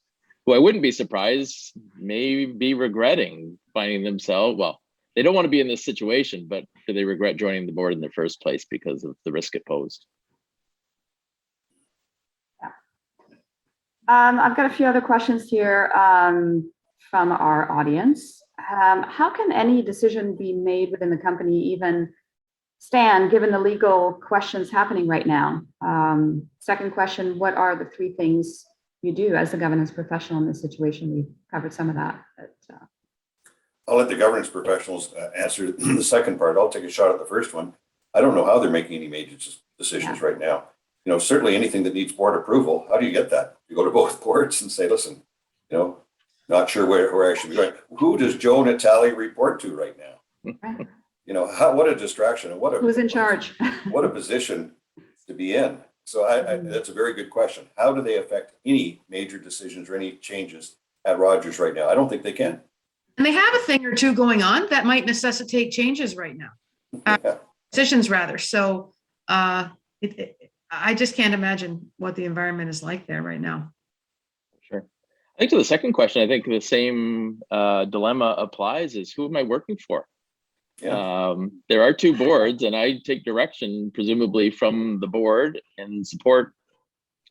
who I wouldn't be surprised may be regretting finding themselves, well, they don't want to be in this situation, but do they regret joining the board in the first place because of the risk it posed? Yeah. I've got a few other questions here from our audience. How can any decision be made within the company even stand given the legal questions happening right now? Second question, what are the three things you do as a governance professional in this situation? We've covered some of that. But, I'll let the governance professionals answer the second part. I'll take a shot at the first one. I don't know how they're making any major decisions right now. Certainly anything that needs board approval, how do you get that? You go to both boards and say, listen, not sure where I should be going. Who does Joe Natale report to right now? Right. What a distraction, and who's in charge? What a position to be in. So that's a very good question. How do they affect any major decisions or any changes at Rogers right now? I don't think they can. And they have a thing or two going on that might necessitate changes right now. Decisions rather. So I just can't imagine what the environment is like there right now. Sure. I think to the second question, I think the same dilemma applies is who am I working for? Yeah. There are two boards, and I take direction, presumably from the board, and support.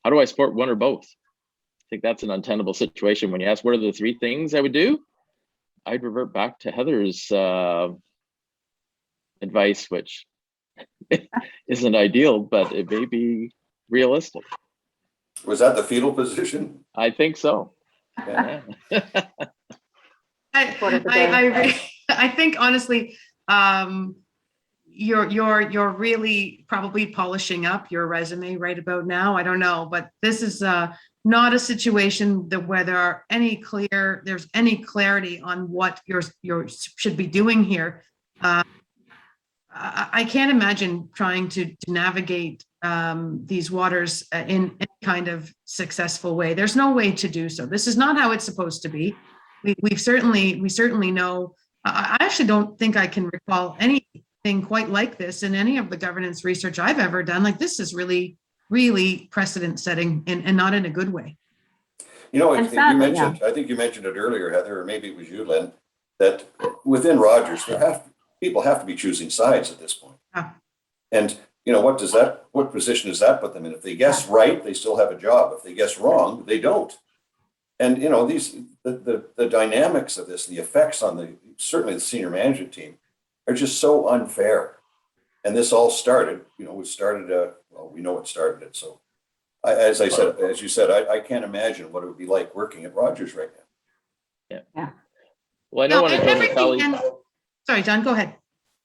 How do I support one or both? I think that's an untenable situation. When you ask what are the three things I would do, I'd revert back to Heather's advice, which isn't ideal, but it may be realistic. Was that the fetal position? I think so. Yeah. I think honestly, you're really probably polishing up your resume right about now. I don't know, but this is not a situation where there's any clarity on what you should be doing here. I can't imagine trying to navigate these waters in any kind of successful way. There's no way to do so. This is not how it's supposed to be. We certainly know. I actually don't think I can recall anything quite like this in any of the governance research I've ever done. Like, this is really, really precedent setting, and not in a good way. You know, And you sadly, mentioned, I think you mentioned it earlier, Heather, or maybe it was you, Lynn, that within Rogers, people have to be choosing sides at this point. Ah. And you know, what position does that put them in? If they guess right, they still have a job. If they guess wrong, they don't. And you know, the dynamics of this, the effects on certainly the senior management team are just so unfair. And this all started, you know, we know it started it. So as you said, I can't imagine what it would be like working at Rogers right now. Yeah. Well, I know one of Joe Natale's. Sorry, John, go ahead.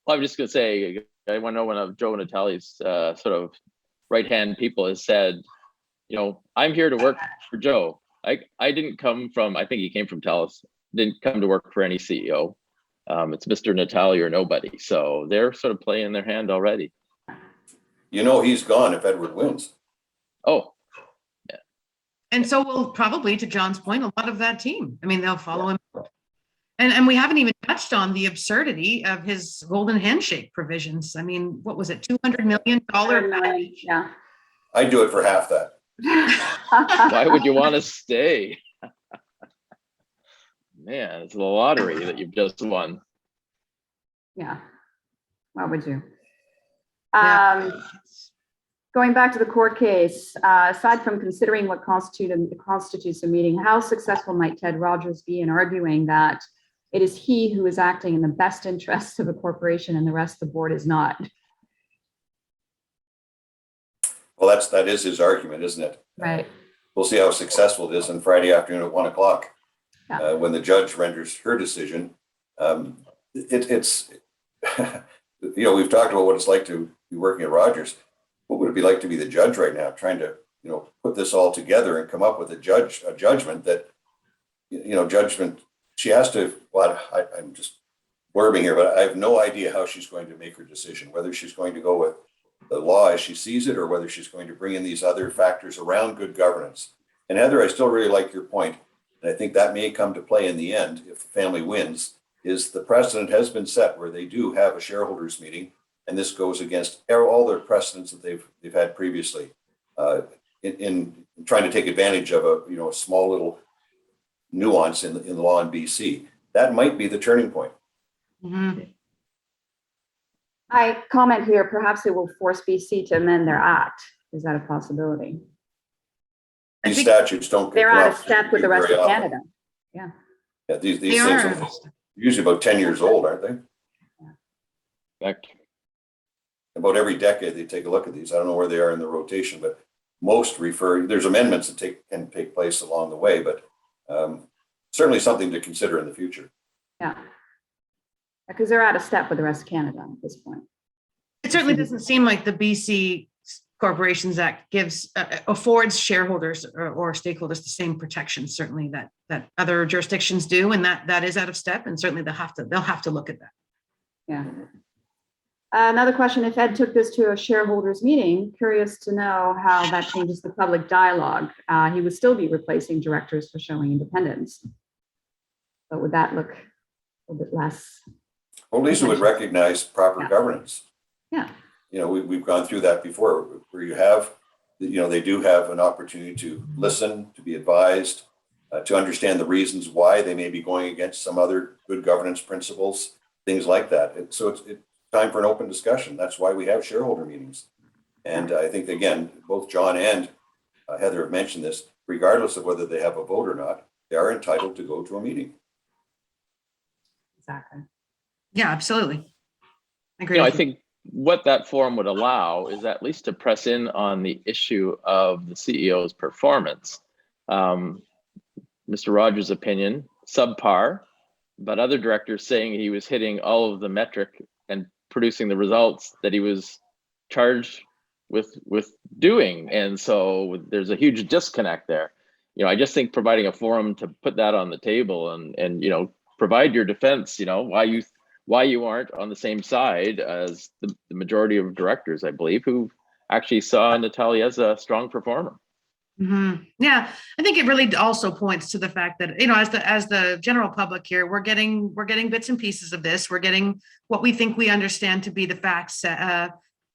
Well, I was just going to say, I want to know one of Joe Natale's sort of right-hand people has said, you know, I'm here to work for Joe. I didn't come from, I think he came from TELUS, didn't come to work for any CEO. It's Mr. Natale or nobody. So they're sort of playing their hand already. You know, he's gone if Edward wins. Oh, yeah. And so will probably, to John's point, a lot of that team. I mean, they'll follow him. And we haven't even touched on the absurdity of his golden handshake provisions. I mean, what was it, $200 million? Yeah. I'd do it for half that. Why would you want to stay? Man, it's the lottery that you've just won. Yeah. Why would you? Yeah. Going back to the court case, aside from considering what constitutes a meeting, how successful might Ted Rogers be in arguing that it is he who is acting in the best interests of a corporation and the rest of the board is not? Well, that is his argument, isn't it? Right. We'll see how successful it is on Friday afternoon at 1:00 Yeah. when the judge renders her decision. It's you know, we've talked about what it's like to be working at Rogers. What would it be like to be the judge right now, trying to, you know, put this all together and come up with a judgment that, you know, she has to, well, I'm just blurbing here, but I have no idea how she's going to make her decision, whether she's going to go with the law as she sees it, or whether she's going to bring in these other factors around good governance. And Heather, I still really like your point, and I think that may come to play in the end if the family wins, is the precedent has been set where they do have a shareholders meeting, and this goes against all their precedents that they've had previously in trying to take advantage of a small little nuance in the law in BC. That might be the turning point. Mm-hmm. I comment here, perhaps it will force BC to amend their act. Is that a possibility? These statutes don't get They're out of step with the rest of Canada. Yeah. Yeah, these things are usually about 10 years old, aren't they? Correct. About every decade they take a look at these. I don't know where they are in the rotation, but most there's amendments that can take place along the way, but certainly something to consider in the future. Yeah. Because they're out of step with the rest of Canada at this point. It certainly doesn't seem like the BC Corporations Act affords shareholders or stakeholders the same protections, certainly that other jurisdictions do, and that is out of step, and certainly they'll have to look at that. Yeah. Another question, if Ed took this to a shareholders meeting, curious to know how that changes the public dialogue. He would still be replacing directors for showing independence. But would that look a little bit less? Well, at least it would recognize proper governance. Yeah. You know, we've gone through that before, where you have, you know, they do have an opportunity to listen, to be advised, to understand the reasons why they may be going against some other good governance principles. things like that. So it's time for an open discussion. That's why we have shareholder meetings. And I think, again, both John and Heather have mentioned this, regardless of whether they have a vote or not, they are entitled to go to a meeting. Exactly. Yeah, absolutely. I agree. I think what that forum would allow is at least to press in on the issue of the CEO's performance. Mr. Rogers' opinion, subpar, but other directors saying he was hitting all of the metric and producing the results that he was charged with doing. And so there's a huge disconnect there. I just think providing a forum to put that on the table and provide your defense, why you aren't on the same side as the majority of directors, I believe, who actually saw Natalia as a strong performer. Mm-hmm. Yeah, I think it really also points to the fact that, as the general public here, we're getting bits and pieces of this. We're getting what we think we understand to be the facts.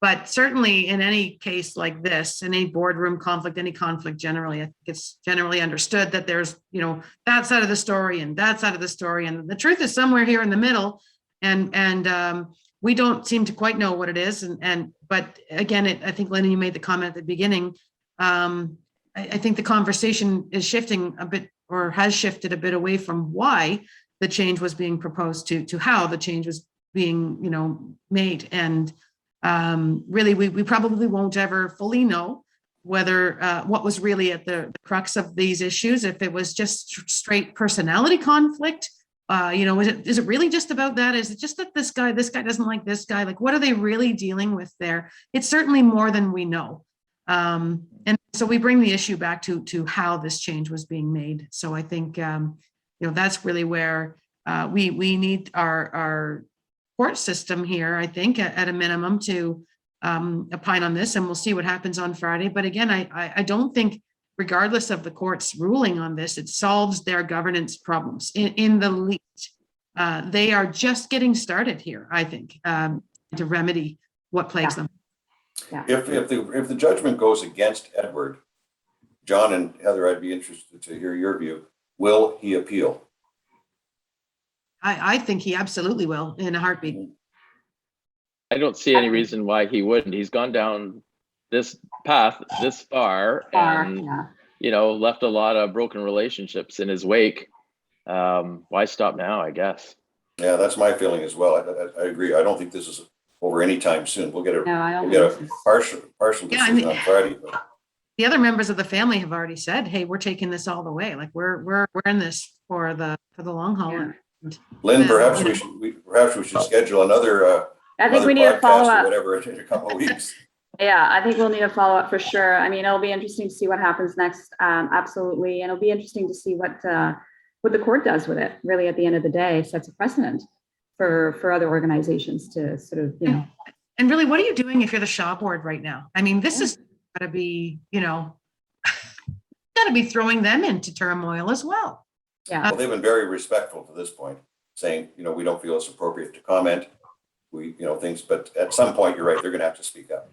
But certainly in any case like this, in any boardroom conflict, any conflict generally, I think it's generally understood that there's, that side of the story and that side of the story. And the truth is somewhere here in the middle. And we don't seem to quite know what it is. But again, I think, Lenny, you made the comment at the beginning. I think the conversation is shifting a bit, or has shifted a bit away from why the change was being proposed to how the change was being, made. And really, we probably won't ever fully know whether what was really at the crux of these issues. If it was just straight personality conflict, is it really just about that? Is it just that this guy doesn't like this guy? Like, what are they really dealing with there? It's certainly more than we know. And so we bring the issue back to how this change was being made. So I think, that's really where we need our court system here, I think, at a minimum, to opine on this, and we'll see what happens on Friday. But again, I don't think, regardless of the court's ruling on this, it solves their governance problems in the least. They are just getting started here, I think, to remedy what plagues them. Yeah. If the judgment goes against Edward, John and Heather, I'd be interested to hear your view. Will he appeal? I think he absolutely will, in a heartbeat. I don't see any reason why he wouldn't. He's gone down this path this far and left a lot of broken relationships in his wake. Why stop now, I guess? Yeah, that's my feeling as well. I agree. I don't think this is over anytime soon. We'll get a partial decision on Friday. But the other members of the family have already said, "Hey, we're taking this all the way. Like we're in this for the long haul." Yeah. Lynn, perhaps we should schedule another. I think we need a follow up. Whatever in a couple of weeks. Yeah, I think we'll need a follow up for sure. I mean, it'll be interesting to see what happens next. Absolutely, and it'll be interesting to see what the court does with it. Really, at the end of the day, sets a precedent for other organizations to sort of, And really, what are you doing if you're the Shaw board right now? I mean, this is got to be, got to be throwing them into turmoil as well. Yeah. Well, they've been very respectful to this point, saying, we don't feel it's appropriate to comment. We, things, but at some point, you're right, they're going to have to speak up.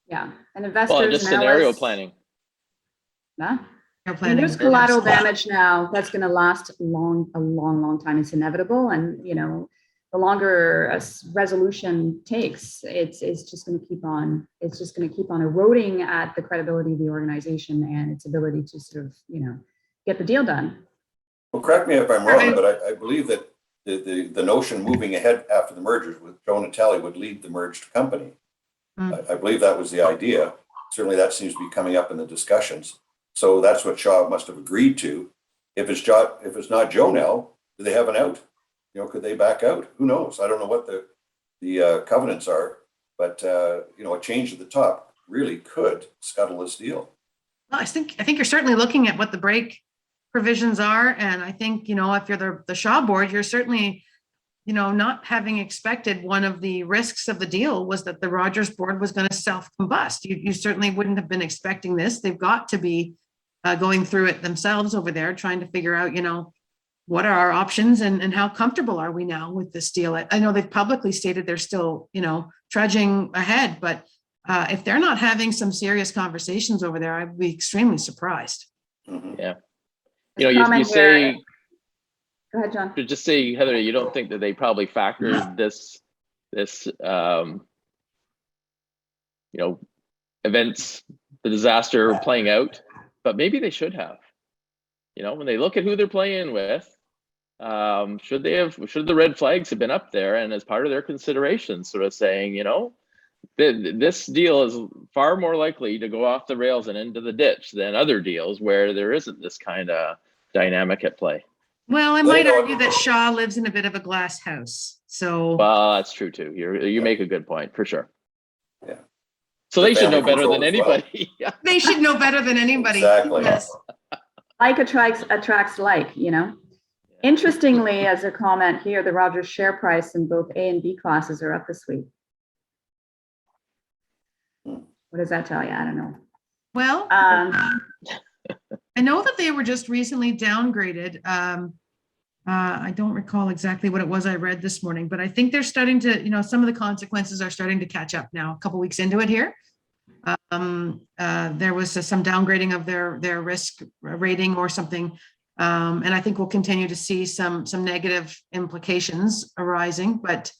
Yeah, and investors. Well, just scenario planning. Huh? There's collateral damage now that's going to last a long time. It's inevitable, and the longer a resolution takes, it's just going to keep on. It's just going to keep on eroding at the credibility of the organization and its ability to sort of get the deal done. Well, correct me if I'm wrong, but I believe that the notion moving ahead after the mergers with Joe and Tally would lead the merged company. I believe that was the idea. Certainly, that seems to be coming up in the discussions. So that's what Shaw must have agreed to. If it's not Joe now, do they have an out? Could they back out? Who knows? I don't know what the covenants are, but a change at the top really could scuttle this deal. Well, I think you're certainly looking at what the break provisions are, and I think if you're the Shaw board, you're certainly not having expected one of the risks of the deal was that the Rogers board was going to self-combust. You certainly wouldn't have been expecting this. They've got to be going through it themselves over there, trying to figure out, what are our options and how comfortable are we now with this deal? I know they've publicly stated they're still, trudging ahead, but if they're not having some serious conversations over there, I'd be extremely surprised. Mm-hmm. Yeah. You say Go ahead, John. To just say, Heather, you don't think that they probably factored this events, the disaster playing out, but maybe they should have. When they look at who they're playing with, should the red flags have been up there, and as part of their consideration, sort of saying, this deal is far more likely to go off the rails and into the ditch than other deals where there isn't this kind of dynamic at play. Well, I might argue that Shaw lives in a bit of a glass house. So, well, that's true too. You make a good point for sure. Yeah. So they should know better than anybody. well. They should know better than anybody. Exactly. Yes. Like attracts like, Interestingly, as a comment here, the Rogers share price in both A and B classes are up this week. What does that tell you? I don't know. Well, I know that they were just recently downgraded. I don't recall exactly what it was I read this morning, but I think they're starting to, some of the consequences are starting to catch up now, a couple weeks into it here. There was some downgrading of their risk rating or something. And I think we'll continue to see some negative implications arising. But,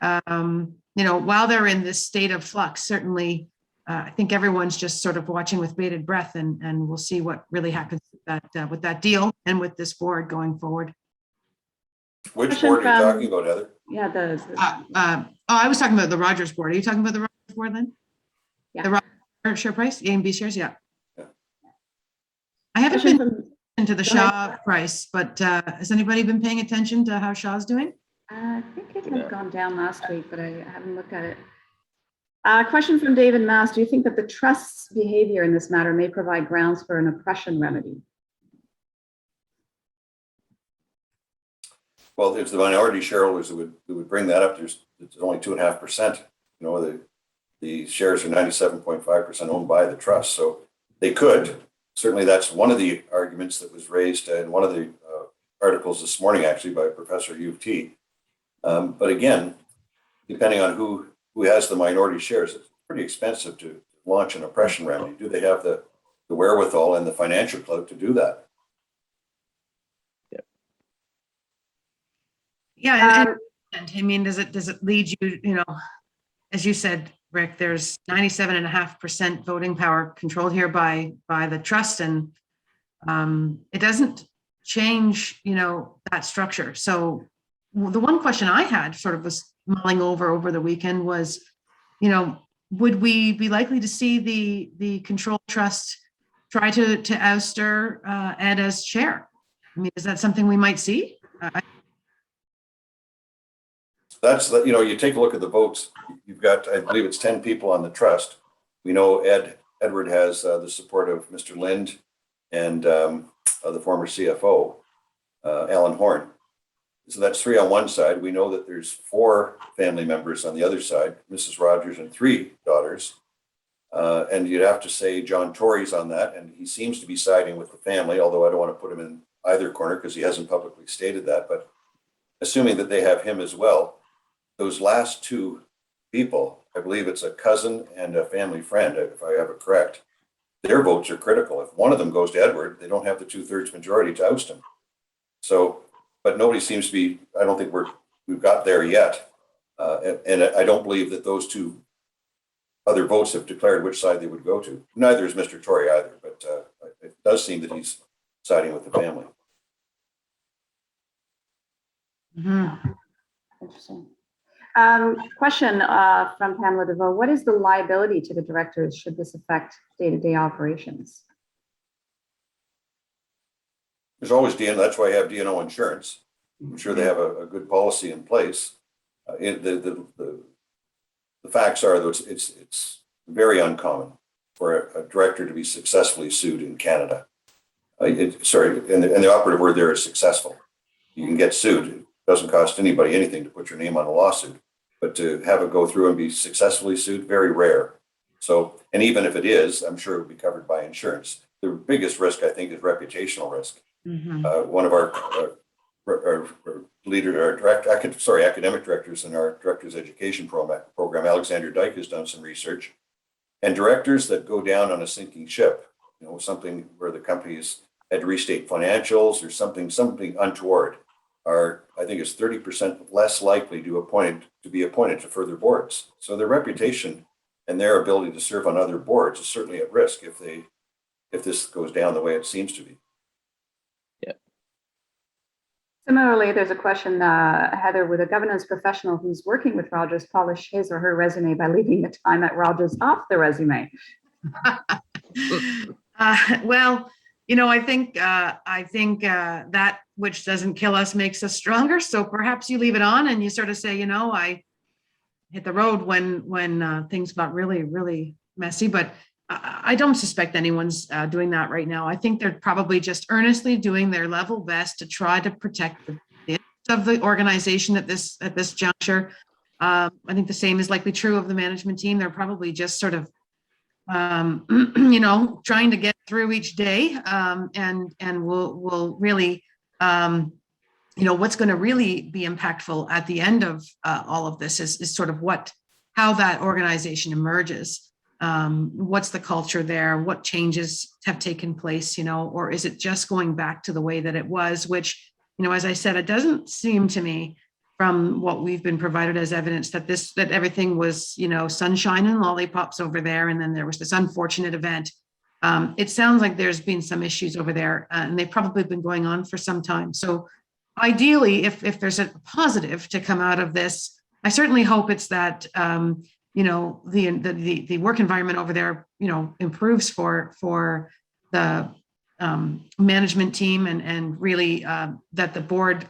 while they're in this state of flux, certainly, I think everyone's just sort of watching with bated breath, and we'll see what really happens with that deal and with this board going forward. Which board are you talking about, Heather? Yeah, I was talking about the Rogers board. Are you talking about the Rogers board then? Yeah. The Rogers share price, A and B shares, yeah. Yeah. I haven't been into the Shaw price, but has anybody been paying attention to how Shaw's doing? I think it had gone down last week, but I haven't looked at it. Question from David Mass. Do you think that the trust's behavior in this matter may provide grounds for an oppression remedy? Well, it's the minority shareholders who would bring that up. It's only 2.5%. The shares are 97.5% owned by the trust. So they could. Certainly that's one of the arguments that was raised in one of the articles this morning, actually, by a professor at U of T. But again, depending on who has the minority shares, it's pretty expensive to launch an oppression remedy. Do they have the wherewithal and the financial clout to do that? Yeah, and I mean, does it lead you, as you said, Rick, there's 97.5% voting power controlled here by the trust, and it doesn't change, that structure. So the one question I had sort of was mulling over the weekend was, would we be likely to see the control trust try to ouster Ed as chair? I mean, is that something we might see? That's, you take a look at the votes. You've got, I believe it's 10 people on the trust. We know Edward has the support of Mr. Lind and the former CFO, Alan Horn. So that's 3 on one side. We know that there's 4 family members on the other side, Mrs. Rogers and 3 daughters. And you'd have to say John Tory's on that, and he seems to be siding with the family, although I don't want to put him in either corner because he hasn't publicly stated that. But assuming that they have him as well, those last 2 people, I believe it's a cousin and a family friend, if I have it correct, their votes are critical. If one of them goes to Edward, they don't have the 2/3 majority to oust him. So, but nobody seems to be, I don't think we've got there yet. And I don't believe that those 2 other votes have declared which side they would go to. Neither is Mr. Tory either, but it does seem that he's siding with the family. Mm-hmm. Interesting. Question from Pamela DeVoe. What is the liability to the directors should this affect day-to-day operations? There's always D&O. That's why I have D&O insurance. I'm sure they have a good policy in place. The facts are that it's very uncommon for a director to be successfully sued in Canada. And the operative word there is successful. You can get sued. It doesn't cost anybody anything to put your name on a lawsuit, but to have it go through and be successfully sued, very rare. So, and even if it is, I'm sure it would be covered by insurance. The biggest risk, I think, is reputational risk. Mm-hmm. One of our academic directors in our director's education program, Alexander Dyke, has done some research, and directors that go down on a sinking ship, something where the company's had to restate financials or something untoward, are, I think it's 30% less likely to be appointed to further boards. So their reputation and their ability to serve on other boards is certainly at risk if this goes down the way it seems to be. Similarly, there's a question, Heather, with a governance professional who's working with Rogers polish his or her resume by leaving the time at Rogers off the resume. Well, I think that which doesn't kill us makes us stronger. So perhaps you leave it on and you sort of say, I hit the road when things got really, really messy. But I don't suspect anyone's doing that right now. I think they're probably just earnestly doing their level best to try to protect the interests of the organization at this juncture. I think the same is likely true of the management team. They're probably just sort of trying to get through each day, and we'll really, what's going to really be impactful at the end of all of this is sort of how that organization emerges. What's the culture there? What changes have taken place, or is it just going back to the way that it was, which, as I said, it doesn't seem to me from what we've been provided as evidence that everything was, sunshine and lollipops over there. And then there was this unfortunate event. It sounds like there's been some issues over there, and they've probably been going on for some time. So ideally, if there's a positive to come out of this, I certainly hope it's that, the work environment over there, improves for the management team and really that the board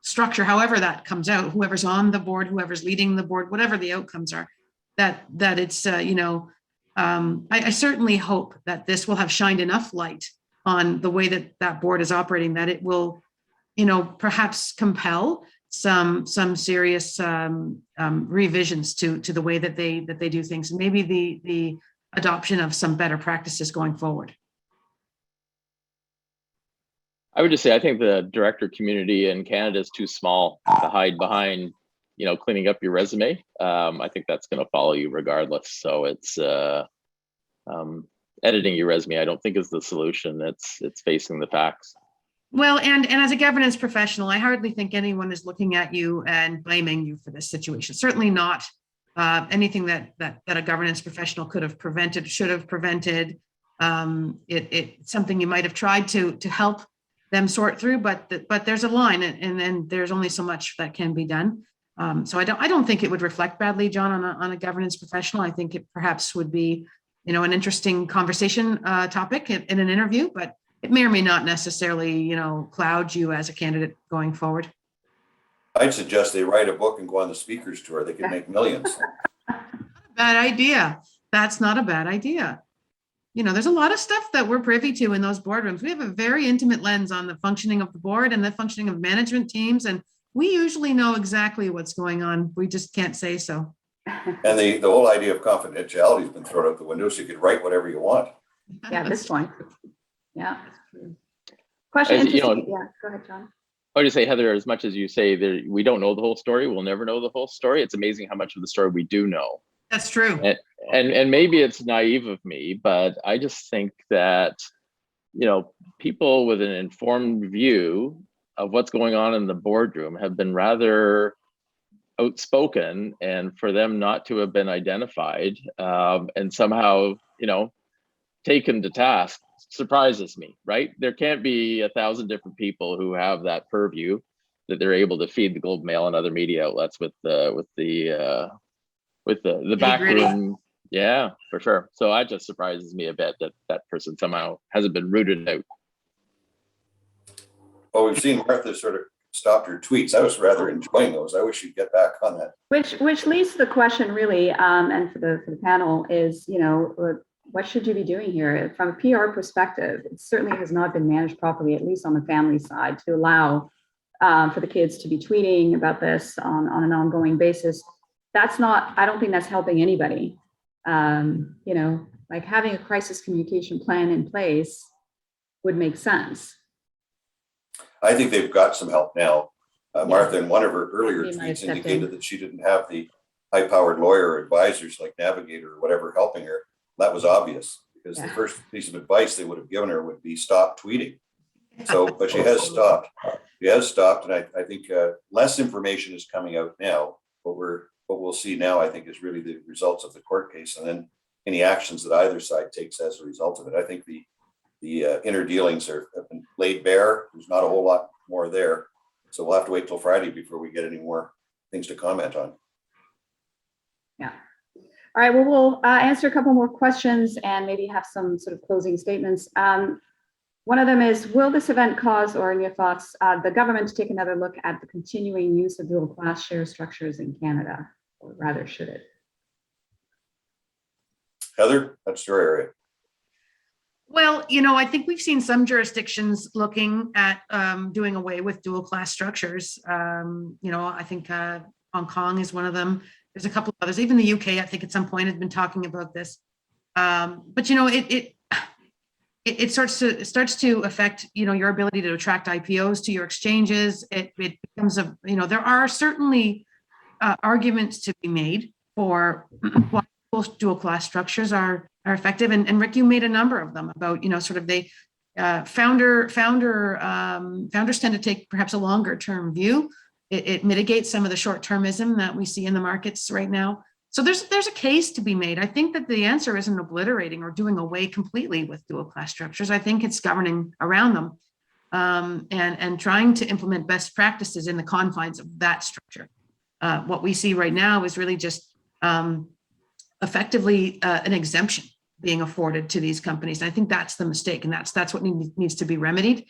structure, however that comes out, whoever's on the board, whoever's leading the board, whatever the outcomes are, that it's, I certainly hope that this will have shined enough light on the way that board is operating, that it will, perhaps compel some serious revisions to the way that they do things, and maybe the adoption of some better practices going forward. I would just say I think the director community in Canada is too small to hide behind, cleaning up your resume. I think that's going to follow you regardless. So it's editing your resume, I don't think is the solution. It's facing the facts. Well, and as a governance professional, I hardly think anyone is looking at you and blaming you for this situation. Certainly not anything that a governance professional could have prevented, should have prevented. It's something you might have tried to help them sort through, but there's a line, and then there's only so much that can be done. So I don't think it would reflect badly, John, on a governance professional. I think it perhaps would be, an interesting conversation topic in an interview, but it may or may not necessarily, cloud you as a candidate going forward. I'd suggest they write a book and go on the speakers tour. They can make millions. Bad idea. That's not a bad idea. There's a lot of stuff that we're privy to in those boardrooms. We have a very intimate lens on the functioning of the board and the functioning of management teams, and we usually know exactly what's going on. We just can't say so. And the whole idea of confidentiality has been thrown out the window, so you could write whatever you want. Yeah, at this point. Yeah. Question. Yeah, go ahead, John. I would just say, Heather, as much as you say we don't know the whole story, we'll never know the whole story. It's amazing how much of the story we do know. That's true. And maybe it's naive of me, but I just think that, people with an informed view of what's going on in the boardroom have been rather outspoken, and for them not to have been identified and somehow, taken to task surprises me, right? There can't be 1,000 different people who have that purview that they're able to feed the Globe Mail and other media outlets with the back room. Yeah, for sure. So that just surprises me a bit that person somehow hasn't been rooted out. Well, we've seen Martha sort of stopped her tweets. I was rather enjoying those. I wish she'd get back on that. Which leads to the question really, and for the panel is, what should you be doing here? From a PR perspective, it certainly has not been managed properly, at least on the family side, to allow for the kids to be tweeting about this on an ongoing basis. I don't think that's helping anybody. Like having a crisis communication plan in place would make sense. I think they've got some help now. Martha, in one of her earlier tweets, indicated that she didn't have the high-powered lawyer or advisors like Navigator or whatever helping her. That was obvious, because the first piece of advice they would have given her would be stop tweeting. So, but she has stopped. She has stopped, and I think less information is coming out now. What we'll see now, I think, is really the results of the court case, and then any actions that either side takes as a result of it. I think the inner dealings have been laid bare. There's not a whole lot more there, so we'll have to wait till Friday before we get any more things to comment on. Yeah. All right, well, we'll answer a couple more questions and maybe have some sort of closing statements. One of them is, will this event cause, or in your thoughts, the government to take another look at the continuing use of dual class share structures in Canada, or rather should it? Heather, that's your area. Well, I think we've seen some jurisdictions looking at doing away with dual class structures. I think Hong Kong is one of them. There's a couple of others. Even the UK, I think at some point has been talking about this. But it starts to affect your ability to attract IPOs to your exchanges. It becomes there are certainly arguments to be made for why dual class structures are effective, and Rick, you made a number of them about sort of the founders tend to take perhaps a longer term view. It mitigates some of the short termism that we see in the markets right now. So there's a case to be made. I think that the answer isn't obliterating or doing away completely with dual class structures. I think it's governing around them and trying to implement best practices in the confines of that structure. What we see right now is really just effectively an exemption being afforded to these companies. And I think that's the mistake, and that's what needs to be remedied.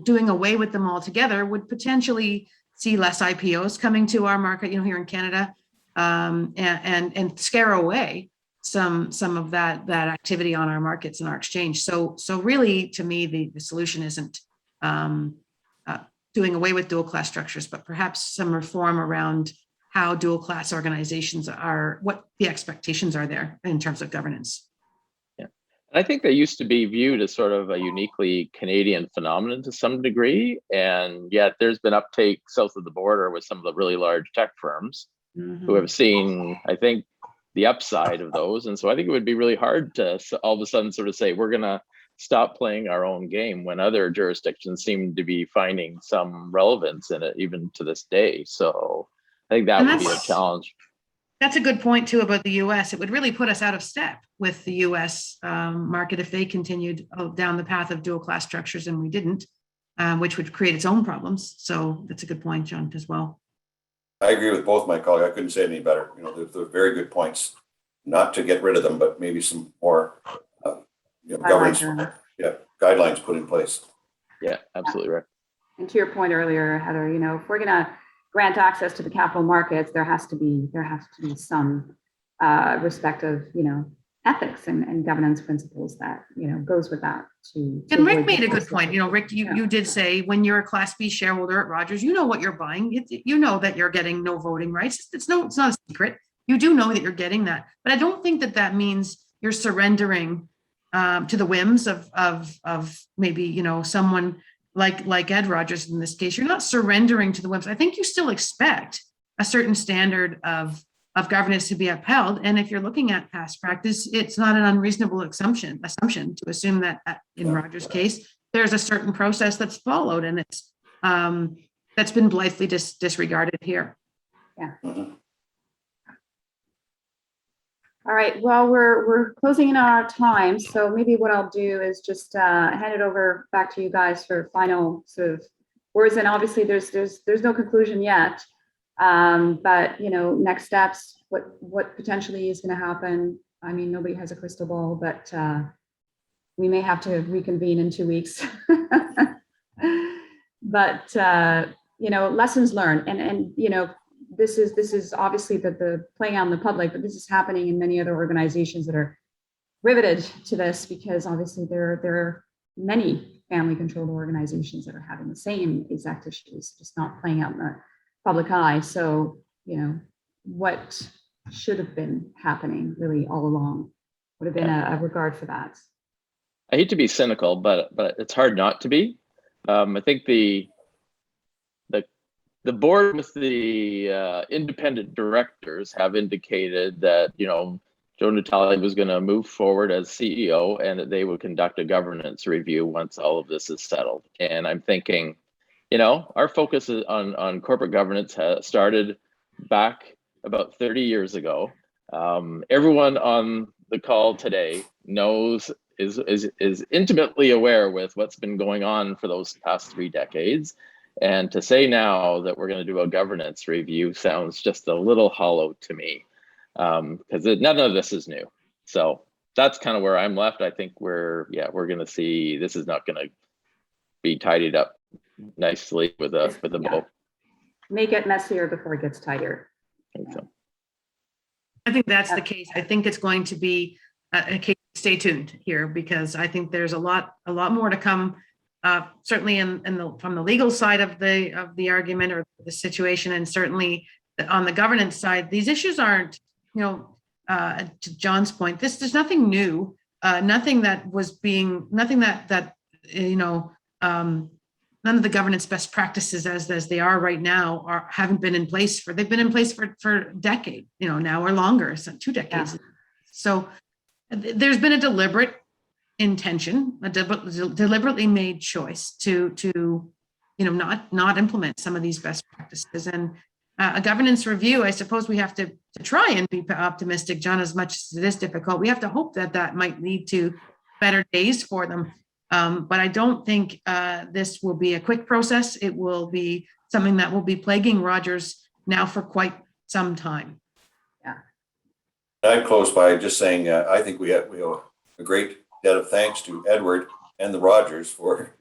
Doing away with them altogether would potentially see less IPOs coming to our market, here in Canada, and scare away some of that activity on our markets and our exchange. So really, to me, the solution isn't doing away with dual class structures, but perhaps some reform around how dual class organizations are, what the expectations are there in terms of governance. Yeah, I think they used to be viewed as sort of a uniquely Canadian phenomenon to some degree, and yet there's been uptake south of the border with some of the really large tech firms who have seen, I think, the upside of those. And so I think it would be really hard to all of a sudden sort of say, we're going to stop playing our own game when other jurisdictions seem to be finding some relevance in it, even to this day. So I think that would be a challenge. That's a good point too about the US. It would really put us out of step with the US market if they continued down the path of dual class structures and we didn't, which would create its own problems. So that's a good point, John, as well. I agree with both my colleagues. I couldn't say any better. They're very good points. Not to get rid of them, but maybe some more governance, guidelines put in place. Yeah, absolutely right. And to your point earlier, Heather, if we're going to grant access to the capital markets, there has to be some respect of ethics and governance principles that goes with that. And Rick made a good point. Rick, you did say when you're a Class B shareholder at Rogers, you know what you're buying. You know that you're getting no voting rights. It's not a secret. You do know that you're getting that, but I don't think that means you're surrendering to the whims of maybe someone like Ed Rogers in this case. You're not surrendering to the whims. I think you still expect a certain standard of governance to be upheld. And if you're looking at past practice, it's not an unreasonable assumption to assume that in Rogers' case, there's a certain process that's followed, and it's that's been blithely disregarded here. Yeah. All right. Well, we're closing in on our time, so maybe what I'll do is just hand it over back to you guys for final sort of words. And obviously, there's no conclusion yet. But next steps, what potentially is going to happen. I mean, nobody has a crystal ball, but we may have to reconvene in 2 weeks. But lessons learned, and this is obviously the playing out in the public, but this is happening in many other organizations that are riveted to this, because obviously there are many family-controlled organizations that are having the same exact issues, just not playing out in the public eye. So, what should have been happening really all along would have been a regard for that. I hate to be cynical, but it's hard not to be. I think the board with the independent directors have indicated that Joe Natale was going to move forward as CEO, and that they would conduct a governance review once all of this is settled. And I'm thinking, you know, our focus is on corporate governance has started back about 30 years ago. Everyone on the call today knows, is intimately aware with what's been going on for those past 3 decades. And to say now that we're going to do a governance review sounds just a little hollow to me, because none of this is new. So that's kind of where I'm left. I think we're going to see, this is not going to be tidied up nicely with a vote. Make it messier before it gets tighter. I think that's the case. I think it's going to be a case. Stay tuned here, because I think there's a lot more to come. Certainly from the legal side of the argument or the situation, and certainly on the governance side, these issues aren't, to John's point, there's nothing new, nothing that none of the governance best practices as they are right now haven't been in place they've been in place for a decade, now or longer, so 2 decades. Yeah. So there's been a deliberate intention, a deliberately made choice to not implement some of these best practices. And a governance review, I suppose we have to try and be optimistic, John, as much as it is difficult. We have to hope that might lead to better days for them. But I don't think this will be a quick process. It will be something that will be plaguing Rogers now for quite some time. Yeah. I'd close by just saying, I think we owe a great debt of thanks to Edward and the Rogers for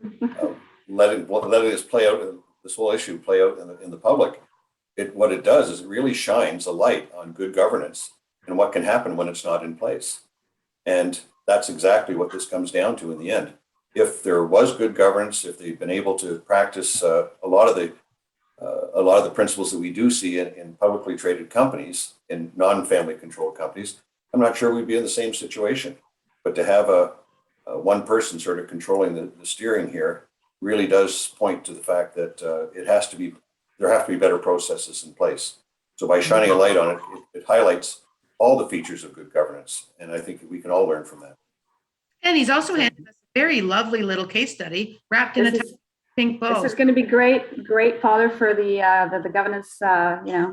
letting us play out, this whole issue play out in the public. What it does is it really shines a light on good governance and what can happen when it's not in place. And that's exactly what this comes down to in the end. If there was good governance, if they've been able to practice a lot of the principles that we do see in publicly traded companies, in non-family controlled companies, I'm not sure we'd be in the same situation. But to have a one person sort of controlling the steering here really does point to the fact that there have to be better processes in place. So by shining a light on it, it highlights all the features of good governance, and I think we can all learn from that. And he's also handed us a very lovely little case study wrapped in a pink bow. This is going to be great fodder for the governance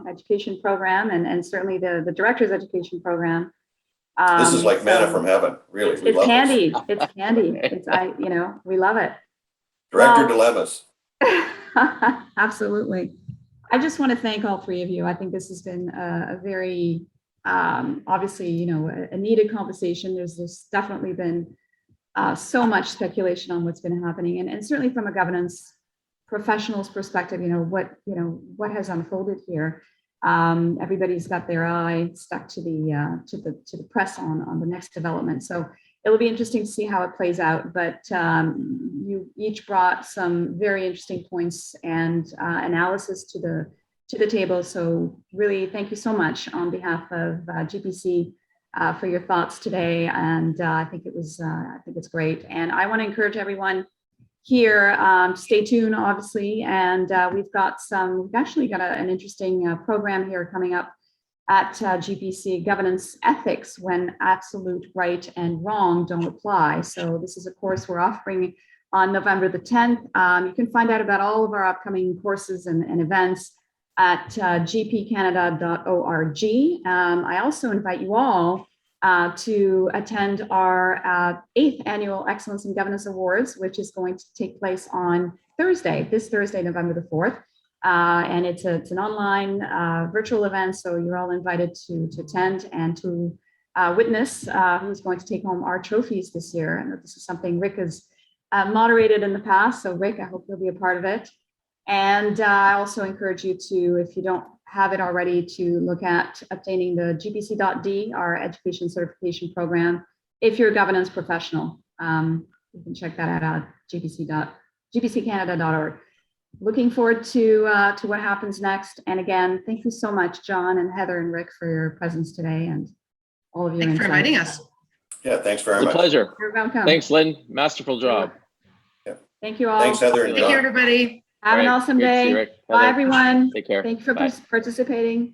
education program, and certainly the director's education program. This is like manna from heaven, really. It's candy. It's candy. We love it. Director dilemmas. Absolutely. I just want to thank all 3 of you. I think this has been a very obviously, a needed conversation. There's definitely been so much speculation on what's been happening, and certainly from a governance professional's perspective, what has unfolded here. Everybody's got their eye stuck to the press on the next development. So it'll be interesting to see how it plays out. But you each brought some very interesting points and analysis to the table. So really, thank you so much on behalf of GPC for your thoughts today. And I think it's great. And I want to encourage everyone here, stay tuned, obviously. And we've actually got an interesting program here coming up at GPC, Governance Ethics When Absolute Right and Wrong Don't Apply. So this is a course we're offering on November the 10th. You can find out about all of our upcoming courses and events at gpcanada.org. I also invite you all to attend our 8th Annual Excellence in Governance Awards, which is going to take place on this Thursday, November the 4th. And it's an online virtual event, so you're all invited to attend and to witness who's going to take home our trophies this year. And this is something Rick has moderated in the past, so Rick, I hope you'll be a part of it. And I also encourage you to, if you don't have it already, to look at obtaining the GPC.D, our education certification program, if you're a governance professional. You can check that out at gpccanada.org. Looking forward to what happens next. And again, thank you so much, John and Heather and Rick, for your presence today and all of your insights. Thanks for inviting us. Yeah, thanks very much. It's a pleasure. You're welcome. Thanks, Lynn. Masterful job. Yeah. Thank you all. Thanks, Heather and John. Thank you, everybody. Have an awesome day. Bye, everyone. Take care. Thank you for Bye. participating.